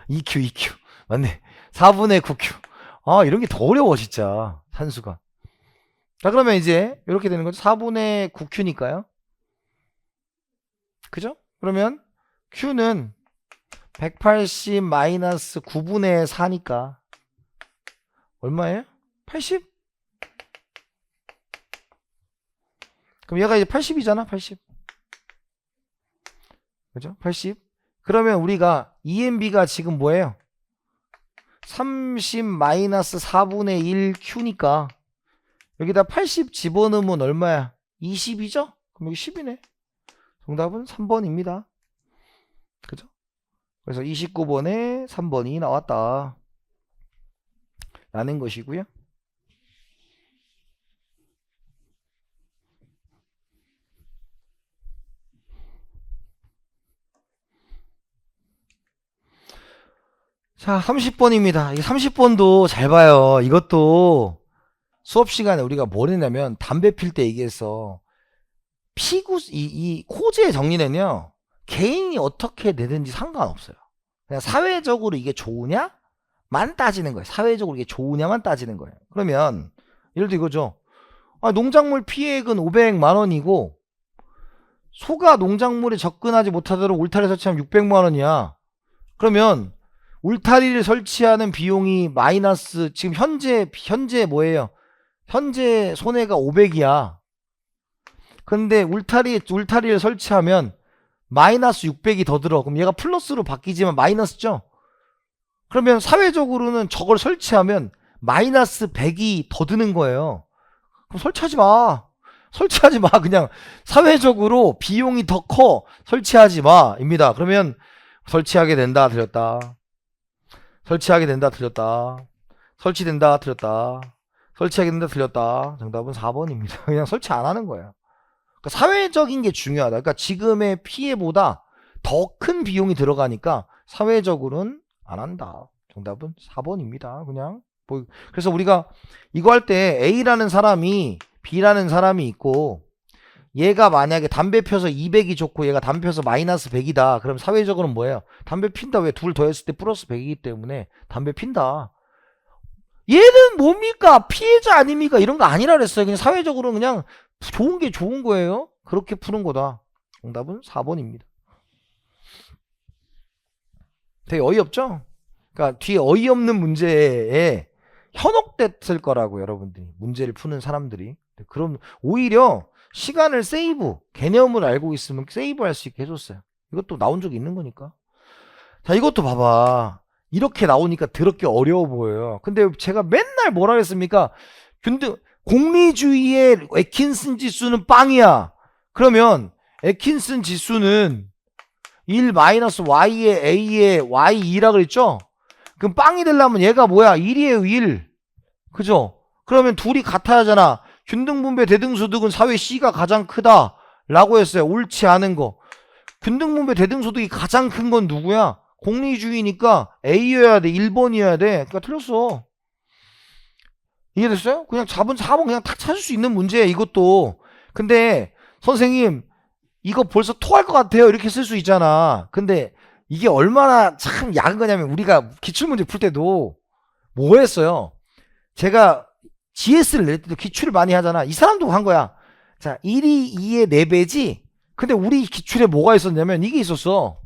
2Q 맞네. 4분의 9Q. 이런 게 더 어려워 진짜. 산수가. 자, 그러면 이제 이렇게 되는 거죠. 4분의 9Q니까요. 그죠? 그러면 Q는 180 마이너스 9분의 4니까 얼마예요? 80? 그럼 얘가 이제 80이잖아. 80. 그죠? 80. 그러면 우리가 EMB가 지금 뭐예요? 30 마이너스 4분의 1 Q니까 여기다 80 집어넣으면 얼마야? 20이죠? 그럼 여기 10이네. 정답은 3번입니다. 그죠? 그래서 29번에 3번이 나왔다. 라는 것이고요. 자, 30번입니다. 이 30번도 잘 봐요. 이것도 수업 시간에 우리가 뭘 했냐면 담배 필 때 얘기했어. 피구 이 코즈의 정리는요. 개인이 어떻게 내든지 상관없어요. 그냥 사회적으로 이게 좋으냐만 따지는 거예요. 사회적으로 이게 좋으냐만 따지는 거예요. 그러면 예를 들어 이거죠. 농작물 피해액은 500만 원이고 소가 농작물에 접근하지 못하도록 울타리 설치하면 600만 원이야. 그러면 울타리를 설치하는 비용이 마이너스, 지금 현재 뭐예요? 현재 손해가 500이야. 근데 울타리를 설치하면 마이너스 600이 더 들어. 그럼 얘가 플러스로 바뀌지만 마이너스죠? 그러면 사회적으로는 저걸 설치하면 마이너스 100이 더 드는 거예요. 그럼 설치하지 마. 설치하지 마. 그냥 사회적으로 비용이 더 커. 설치하지 마. 입니다. 그러면 설치하게 된다. 틀렸다. 설치하게 된다. 틀렸다. 설치된다. 틀렸다. 설치하게 된다. 틀렸다. 정답은 4번입니다. 그냥 설치 안 하는 거예요. 그러니까 사회적인 게 중요하다. 그러니까 지금의 피해보다 더 큰 비용이 들어가니까 사회적으로는 안 한다. 정답은 4번입니다. 그냥. 그래서 우리가 이거 할 때 A라는 사람이 B라는 사람이 있고, 얘가 만약에 담배 펴서 200이 좋고 얘가 담배 펴서 마이너스 100이다. 그럼 사회적으로는 뭐예요? 담배 핀다. 왜? 둘 더했을 때 플러스 100이기 때문에 담배 핀다. 얘는 뭡니까? 피해자 아닙니까? 이런 거 아니라 그랬어요. 그냥 사회적으로 그냥 좋은 게 좋은 거예요. 그렇게 푸는 거다. 정답은 4번입니다. 되게 어이없죠? 그러니까 뒤에 어이없는 문제에 현혹됐을 거라고, 여러분들이 문제를 푸는 사람들이. 그럼 오히려 시간을 세이브, 개념을 알고 있으면 세이브 할 수 있게 해줬어요. 이것도 나온 적이 있는 거니까. 자, 이것도 봐봐. 이렇게 나오니까 더럽게 어려워 보여요. 근데 제가 맨날 뭐라 했습니까? 공리주의의 애킨슨 지수는 빵이야. 그러면 애킨슨 지수는 1-y의 a의 y2라 그랬죠? 그럼 빵이 되려면 얘가 뭐야? 1이에요, 1. 그죠? 그러면 둘이 같아야 하잖아. 균등분배 대등소득은 사회 C가 가장 크다 라고 했어요. 옳지 않은 거. 균등분배 대등소득이 가장 큰 건 누구야? 공리주의니까 A여야 돼. 1번이어야 돼. 그러니까 틀렸어. 이해됐어요? 그냥 4번 그냥 탁 찾을 수 있는 문제야, 이것도. 근데 선생님 이거 벌써 토할 것 같아요. 이렇게 쓸 수 있잖아. 근데 이게 얼마나 참 야한 거냐면, 우리가 기출문제 풀 때도 뭐 했어요? 제가 GS를 낼 때도 기출을 많이 하잖아. 이 사람도 한 거야. 자, 1이 2의 4배지? 근데 우리 기출에 뭐가 있었냐면 이게 있었어.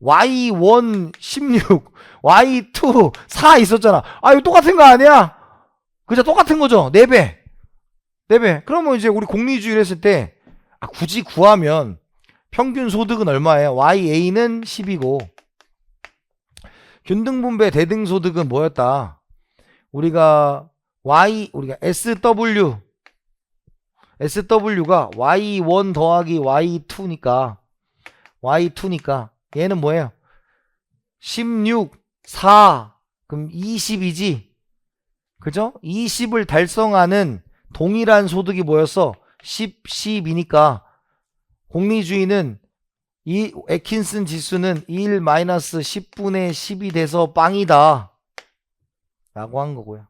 Y1 16, Y2 4 있었잖아. 아, 이거 똑같은 거 아니야? 그죠? 똑같은 거죠? 4배. 4배. 그러면 이제 우리 공리주의를 했을 때, 굳이 구하면 평균 소득은 얼마예요? YA는 10이고, 균등분배 대등소득은 뭐였다? 우리가 SW가 Y1 더하기 Y2니까 얘는 뭐예요? 16, 4, 그럼 20이지? 그죠? 20을 달성하는 동일한 소득이 뭐였어? 10, 10이니까 공리주의는 이 애킨슨 지수는 1-10분의 10이 돼서 빵이다 라고 한 거고요.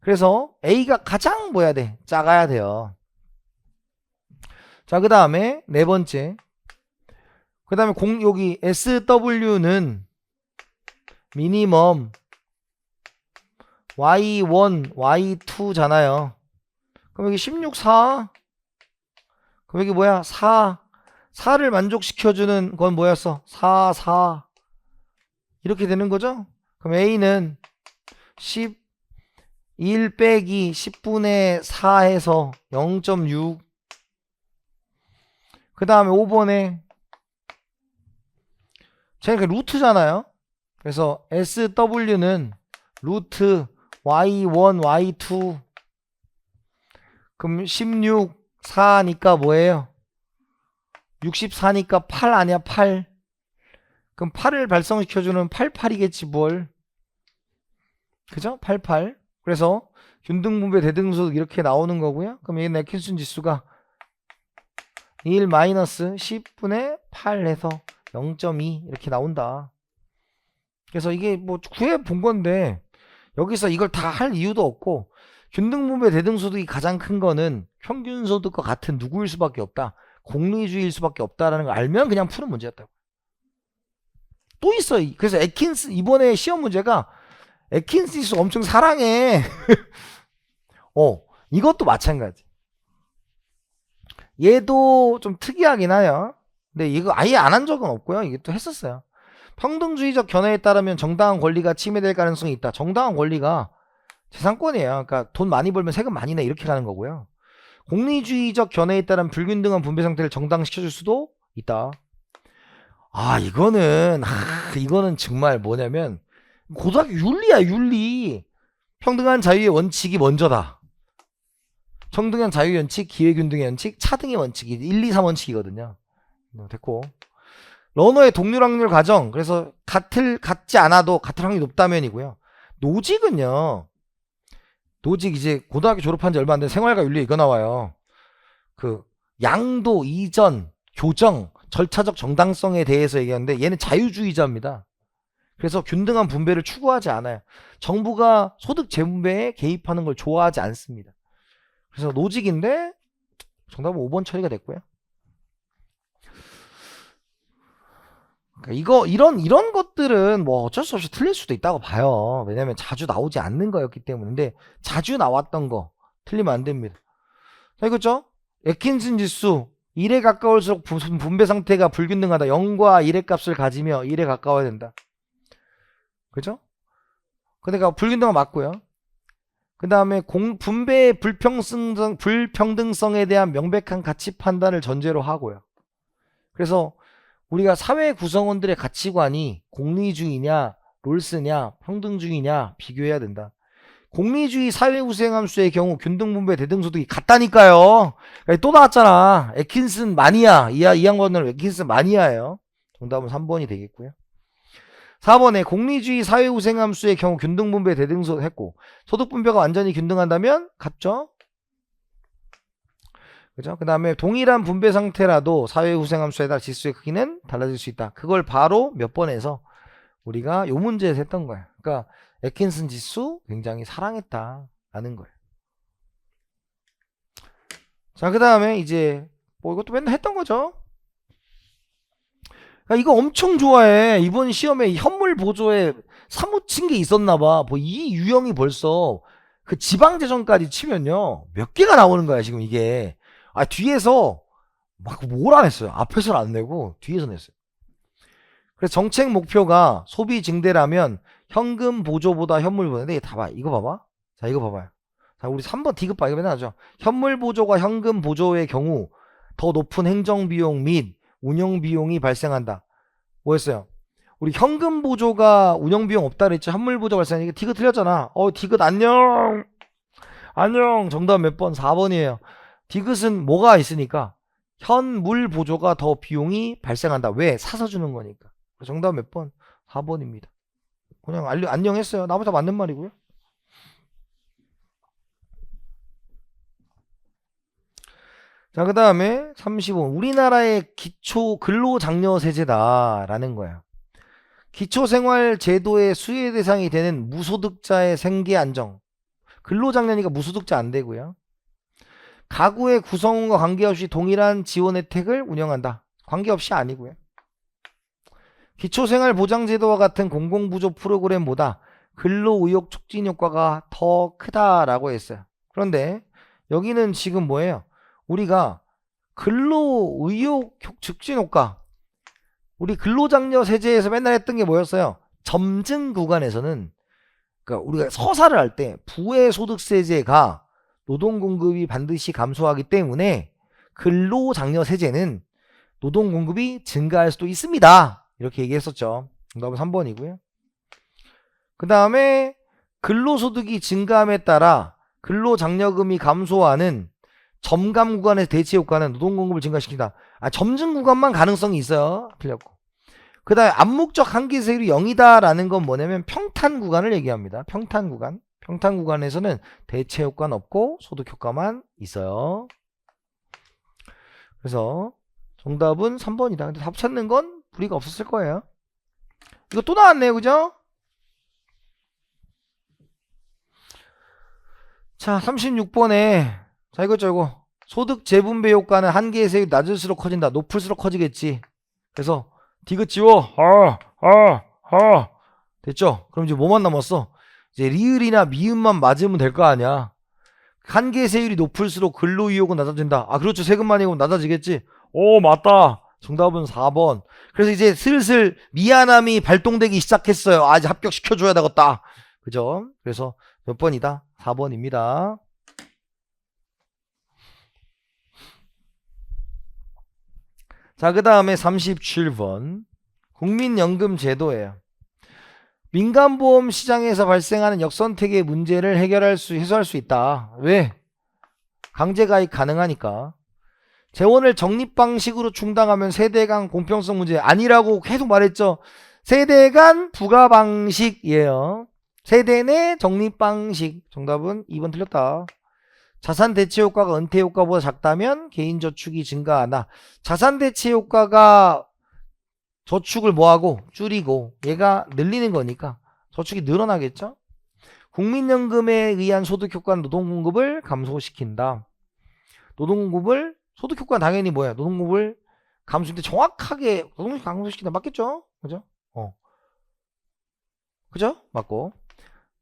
그래서 A가 가장 뭐야 돼? 작아야 돼요. 자, 그 다음에 네 번째. 그 다음에 여기 SW는 미니멈 Y1, Y2잖아요. 그럼 여기 16, 4. 그럼 여기 뭐야? 4. 4를 만족시켜주는 건 뭐였어? 4, 4. 이렇게 되는 거죠? 그럼 A는 10, 1 빼기 10분의 4 해서 0.6. 그 다음에 5번에 제가 루트잖아요. 그래서 SW는 루트 Y1, Y2. 그럼 16, 4니까 뭐예요? 64니까 8 아니야, 8. 그럼 8을 발성시켜주는 88이겠지, 뭘. 그죠? 88. 그래서 균등분배 대등소득 이렇게 나오는 거고요. 그럼 얘는 애킨슨 지수가 1-10분의 8 해서 0.2 이렇게 나온다. 그래서 이게 뭐 구해 본 건데 여기서 이걸 다 할 이유도 없고, 균등분배 대등소득이 가장 큰 거는 평균소득과 같은 누구일 수밖에 없다. 공리주의일 수밖에 없다라는 걸 알면 그냥 푸는 문제였다고. 또 있어. 그래서 애킨슨 이번에 시험 문제가 애킨슨 지수 엄청 사랑해. 이것도 마찬가지. 얘도 좀 특이하긴 하요. 근데 이거 아예 안 한 적은 없고요. 이게 또 했었어요. 평등주의적 견해에 따르면 정당한 권리가 침해될 가능성이 있다. 정당한 권리가 재산권이에요. 그러니까 돈 많이 벌면 세금 많이 내 이렇게 가는 거고요. 공리주의적 견해에 따른 불균등한 분배 상태를 정당시켜줄 수도 있다. 이거는 정말 뭐냐면 고등학교 윤리야, 윤리. 평등한 자유의 원칙이 먼저다. 평등한 자유의 원칙, 기회균등의 원칙, 차등의 원칙이 1, 2, 3 원칙이거든요. 됐고. 러너의 동률 확률 가정. 그래서 같지 않아도 같을 확률이 높다면이고요. 노직은요. 노직 이제 고등학교 졸업한 지 얼마 안 된 생활과 윤리 이거 나와요. 그 양도, 이전, 교정, 절차적 정당성에 대해서 얘기하는데 얘는 자유주의자입니다. 그래서 균등한 분배를 추구하지 않아요. 정부가 소득 재분배에 개입하는 걸 좋아하지 않습니다. 그래서 노직인데 정답은 5번 처리가 됐고요. 그러니까 이런 것들은 뭐 어쩔 수 없이 틀릴 수도 있다고 봐요. 왜냐면 자주 나오지 않는 거였기 때문에. 근데 자주 나왔던 거 틀리면 안 됩니다. 자, 이거죠? 애킨슨 지수 1에 가까울수록 분배 상태가 불균등하다. 0과 1의 값을 가지며 1에 가까워야 된다. 그죠? 그러니까 불균등은 맞고요. 그 다음에 분배의 불평등성에 대한 명백한 가치 판단을 전제로 하고요. 그래서 우리가 사회 구성원들의 가치관이 공리주의냐, 롤스냐, 평등주의냐 비교해야 된다. 공리주의 사회우생함수의 경우 균등분배 대등소득이 같다니까요. 또 나왔잖아. 애킨슨 마니아. 이 양반은 애킨슨 마니아예요. 정답은 3번이 되겠고요. 4번에 공리주의 사회우생함수의 경우 균등분배 대등소 했고 소득분배가 완전히 균등한다면 같죠? 그죠? 그 다음에 동일한 분배 상태라도 사회우생함수에 따라 지수의 크기는 달라질 수 있다. 그걸 바로 몇 번에서 우리가 요 문제에서 했던 거야. 그러니까 애킨슨 지수 굉장히 사랑했다라는 거예요. 자, 그 다음에 이제 뭐 이것도 맨날 했던 거죠. 그러니까 이거 엄청 좋아해. 이번 시험에 현물 보조에 사무친 게 있었나봐. 뭐 이 유형이 벌써 그 지방재정까지 치면요 몇 개가 나오는 거야 지금 이게. 뒤에서 막 뭘 안 했어요. 앞에서는 안 내고 뒤에서 냈어요. 그래서 정책 목표가 소비 증대라면 현금 보조보다 현물 보조. 근데 다 봐. 이거 봐봐. 자, 이거 봐봐요. 자, 우리 3번 디귿 봐. 이거 맨날 하죠. 현물 보조가 현금 보조의 경우 더 높은 행정비용 및 운영비용이 발생한다. 뭐였어요? 우리 현금 보조가 운영비용 없다 그랬죠. 현물 보조 발생하니까 디귿 틀렸잖아. 디귿 안녕. 안녕. 정답 몇 번? 4번이에요. 디귿은 뭐가 있으니까 현물 보조가 더 비용이 발생한다. 왜? 사서 주는 거니까. 정답 몇 번? 4번입니다. 그냥 안녕했어요. 나보다 맞는 말이고요. 자, 그 다음에 35. 우리나라의 기초 근로장려세제다라는 거야. 기초생활제도의 수혜 대상이 되는 무소득자의 생계 안정. 근로장려니까 무소득자 안 되고요. 가구의 구성원과 관계없이 동일한 지원 혜택을 운영한다. 관계없이 아니고요. 기초생활보장제도와 같은 공공부조 프로그램보다 근로의욕 촉진 효과가 더 크다라고 했어요. 그런데 여기는 지금 뭐예요? 우리가 근로의욕 촉진 효과, 우리 근로장려 세제에서 맨날 했던 게 뭐였어요? 점증 구간에서는, 그러니까 우리가 서사를 할 때 부의소득세제가 노동공급이 반드시 감소하기 때문에 근로장려 세제는 노동공급이 증가할 수도 있습니다. 이렇게 얘기했었죠. 정답은 3번이고요. 그 다음에 근로소득이 증가함에 따라 근로장려금이 감소하는 점감 구간의 대체 효과는 노동공급을 증가시킨다. 점증 구간만 가능성이 있어요. 틀렸고. 그 다음에 암묵적 한계세율이 0이다라는 건 뭐냐면 평탄 구간을 얘기합니다. 평탄 구간. 평탄 구간에서는 대체 효과는 없고 소득 효과만 있어요. 그래서 정답은 3번이다. 근데 답 찾는 건 불이가 없었을 거예요. 이거 또 나왔네요. 그죠? 자, 36번에 자, 이거 소득 재분배 효과는 한계의 세율이 낮을수록 커진다. 높을수록 커지겠지. 그래서 디귿 지워. 됐죠? 그럼 이제 뭐만 남았어? 이제 리을이나 미음만 맞으면 될 거 아니야. 한계세율이 높을수록 근로의욕은 낮아진다. 아, 그렇죠. 세금 많이 내고 낮아지겠지. 오, 맞다. 정답은 4번. 그래서 이제 슬슬 미안함이 발동되기 시작했어요. 아, 이제 합격시켜줘야 되겠다. 그죠? 그래서 몇 번이다? 4번입니다. 자, 그 다음에 37번. 국민연금 제도예요. 민간보험 시장에서 발생하는 역선택의 문제를 해소할 수 있다. 왜? 강제가입 가능하니까. 재원을 적립방식으로 충당하면 세대 간 공평성 문제 아니라고 계속 말했죠. 세대 간 부가방식이에요. 세대 내 적립방식. 정답은 2번 틀렸다. 자산 대체 효과가 은퇴 효과보다 작다면 개인 저축이 증가하나. 자산 대체 효과가 저축을 뭐하고 줄이고 얘가 늘리는 거니까 저축이 늘어나겠죠. 국민연금에 의한 소득 효과는 노동공급을 감소시킨다. 노동공급을 소득 효과는 당연히 뭐야? 노동공급을 감소인데 정확하게 노동공급 감소시킨다. 맞겠죠? 그죠? 그죠? 맞고.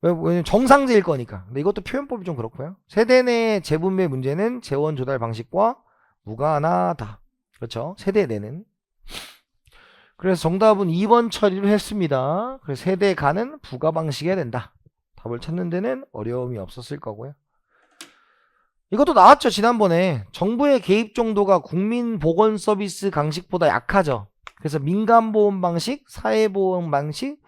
왜냐면 정상제일 거니까. 근데 이것도 표현법이 좀 그렇고요. 세대 내 재분배 문제는 재원 조달 방식과 무관하다. 그렇죠? 세대 내는. 그래서 정답은 2번 처리를 했습니다. 그래서 세대 간은 부가 방식해야 된다. 답을 찾는 데는 어려움이 없었을 거고요. 이것도 나왔죠. 지난번에 정부의 개입 정도가 국민보건 서비스 방식보다 약하죠. 그래서 민간보험 방식, 사회보험 방식,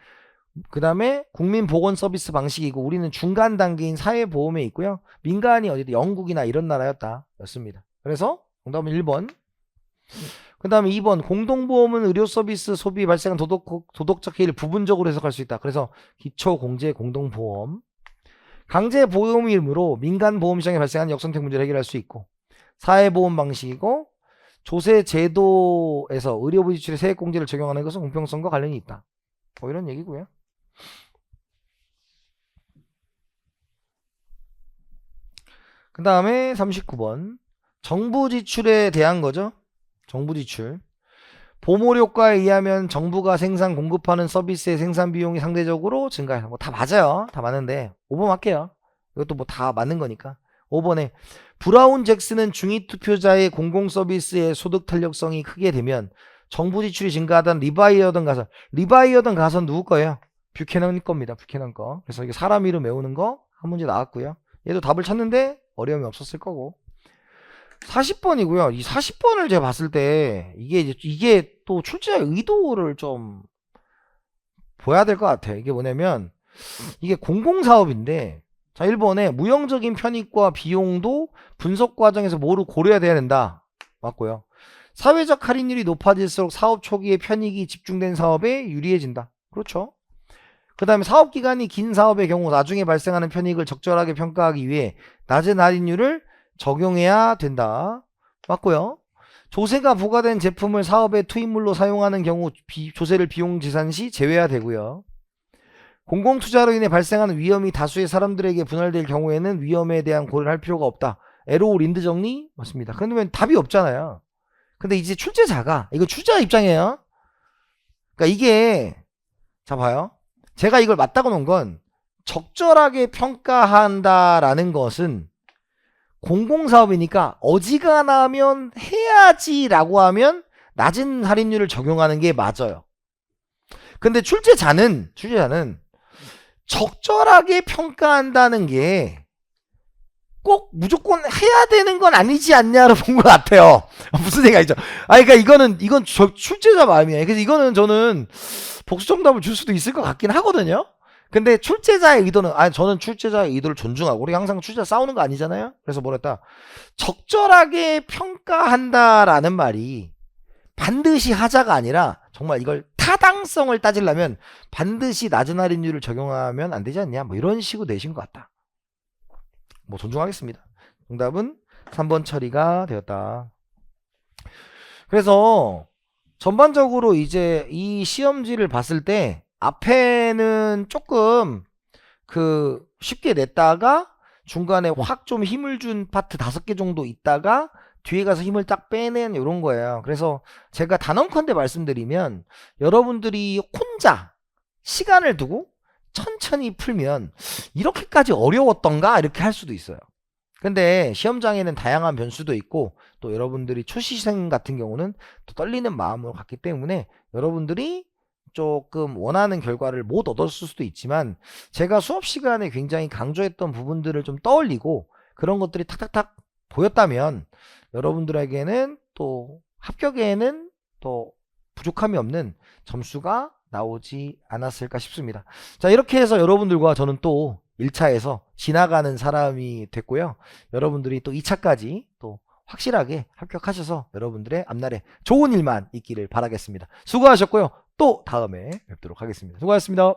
그 다음에 국민보건 서비스 방식이고 우리는 중간 단계인 사회보험에 있고요. 민간이 어디 영국이나 이런 나라였다 였습니다. 그래서 정답은 1번. 그 다음에 2번 공동보험은 의료서비스 소비에 발생한 도덕적 해이를 부분적으로 해석할 수 있다. 그래서 기초공제 공동보험. 강제보험이므로 민간보험시장에 발생한 역선택 문제를 해결할 수 있고 사회보험 방식이고 조세제도에서 의료부 지출에 세액공제를 적용하는 것은 공평성과 관련이 있다. 뭐 이런 얘기고요. 그 다음에 39번 정부 지출에 대한 거죠. 정부 지출. 보몰 효과에 의하면 정부가 생산 공급하는 서비스의 생산 비용이 상대적으로 증가해요. 뭐 다 맞아요. 다 맞는데 5번 할게요. 이것도 뭐 다 맞는 거니까. 5번에 브라운 잭슨은 중위 투표자의 공공 서비스의 소득 탄력성이 크게 되면 정부 지출이 증가하던 리바이어던 가선. 리바이어던 가선 누구 거예요? 뷰캐넌 겁니다. 뷰캐넌 거. 그래서 이게 사람 이름 외우는 거 한 문제 나왔고요. 얘도 답을 찾는데 어려움이 없었을 거고. 40번이고요. 이 40번을 제가 봤을 때 이게 또 출제자 의도를 좀 보여야 될 것 같아요. 이게 뭐냐면 이게 공공사업인데 자 1번에 무형적인 편익과 비용도 분석 과정에서 뭐를 고려해야 된다. 맞고요. 사회적 할인율이 높아질수록 사업 초기에 편익이 집중된 사업에 유리해진다. 그렇죠. 그 다음에 사업기간이 긴 사업의 경우 나중에 발생하는 편익을 적절하게 평가하기 위해 낮은 할인율을 적용해야 된다. 맞고요. 조세가 부과된 제품을 사업의 투입물로 사용하는 경우 조세를 비용 지산 시 제외해야 되고요. 공공투자로 인해 발생하는 위험이 다수의 사람들에게 분할될 경우에는 위험에 대한 고려를 할 필요가 없다. 에로 린드 정리? 맞습니다. 그런데 답이 없잖아요. 근데 이제 출제자가 이거 출제자 입장이에요. 그러니까 이게 자 봐요. 제가 이걸 맞다고 놓은 건 적절하게 평가한다라는 것은 공공사업이니까 어지간하면 해야지라고 하면 낮은 할인율을 적용하는 게 맞아요. 근데 출제자는 적절하게 평가한다는 게 꼭 무조건 해야 되는 건 아니지 않냐로 본 것 같아요. 무슨 생각이죠? 그러니까 이건 출제자 마음이에요. 그래서 이거는 저는 복수 정답을 줄 수도 있을 것 같긴 하거든요. 근데 출제자의 의도는 저는 출제자의 의도를 존중하고 우리 항상 출제자 싸우는 거 아니잖아요. 그래서 뭐랬다 적절하게 평가한다라는 말이 반드시 하자가 아니라 정말 이걸 타당성을 따지려면 반드시 낮은 할인율을 적용하면 안 되지 않냐 뭐 이런 식으로 내신 것 같다. 뭐 존중하겠습니다. 정답은 3번 처리가 되었다. 그래서 전반적으로 이제 이 시험지를 봤을 때 앞에는 조금 쉽게 냈다가 중간에 확 좀 힘을 준 파트 5개 정도 있다가 뒤에 가서 힘을 딱 빼낸 이런 거예요. 그래서 제가 단언컨대 말씀드리면 여러분들이 혼자 시간을 두고 천천히 풀면 이렇게까지 어려웠던가 이렇게 할 수도 있어요. 근데 시험장에는 다양한 변수도 있고 또 여러분들이 초시생 같은 경우는 또 떨리는 마음으로 갔기 때문에 여러분들이 조금 원하는 결과를 못 얻었을 수도 있지만 제가 수업 시간에 굉장히 강조했던 부분들을 좀 떠올리고 그런 것들이 탁탁탁 보였다면 여러분들에게는 또 합격에는 또 부족함이 없는 점수가 나오지 않았을까 싶습니다. 자, 이렇게 해서 여러분들과 저는 또 1차에서 지나가는 사람이 됐고요. 여러분들이 또 2차까지 또 확실하게 합격하셔서 여러분들의 앞날에 좋은 일만 있기를 바라겠습니다. 수고하셨고요. 또 다음에 뵙도록 하겠습니다. 수고하셨습니다.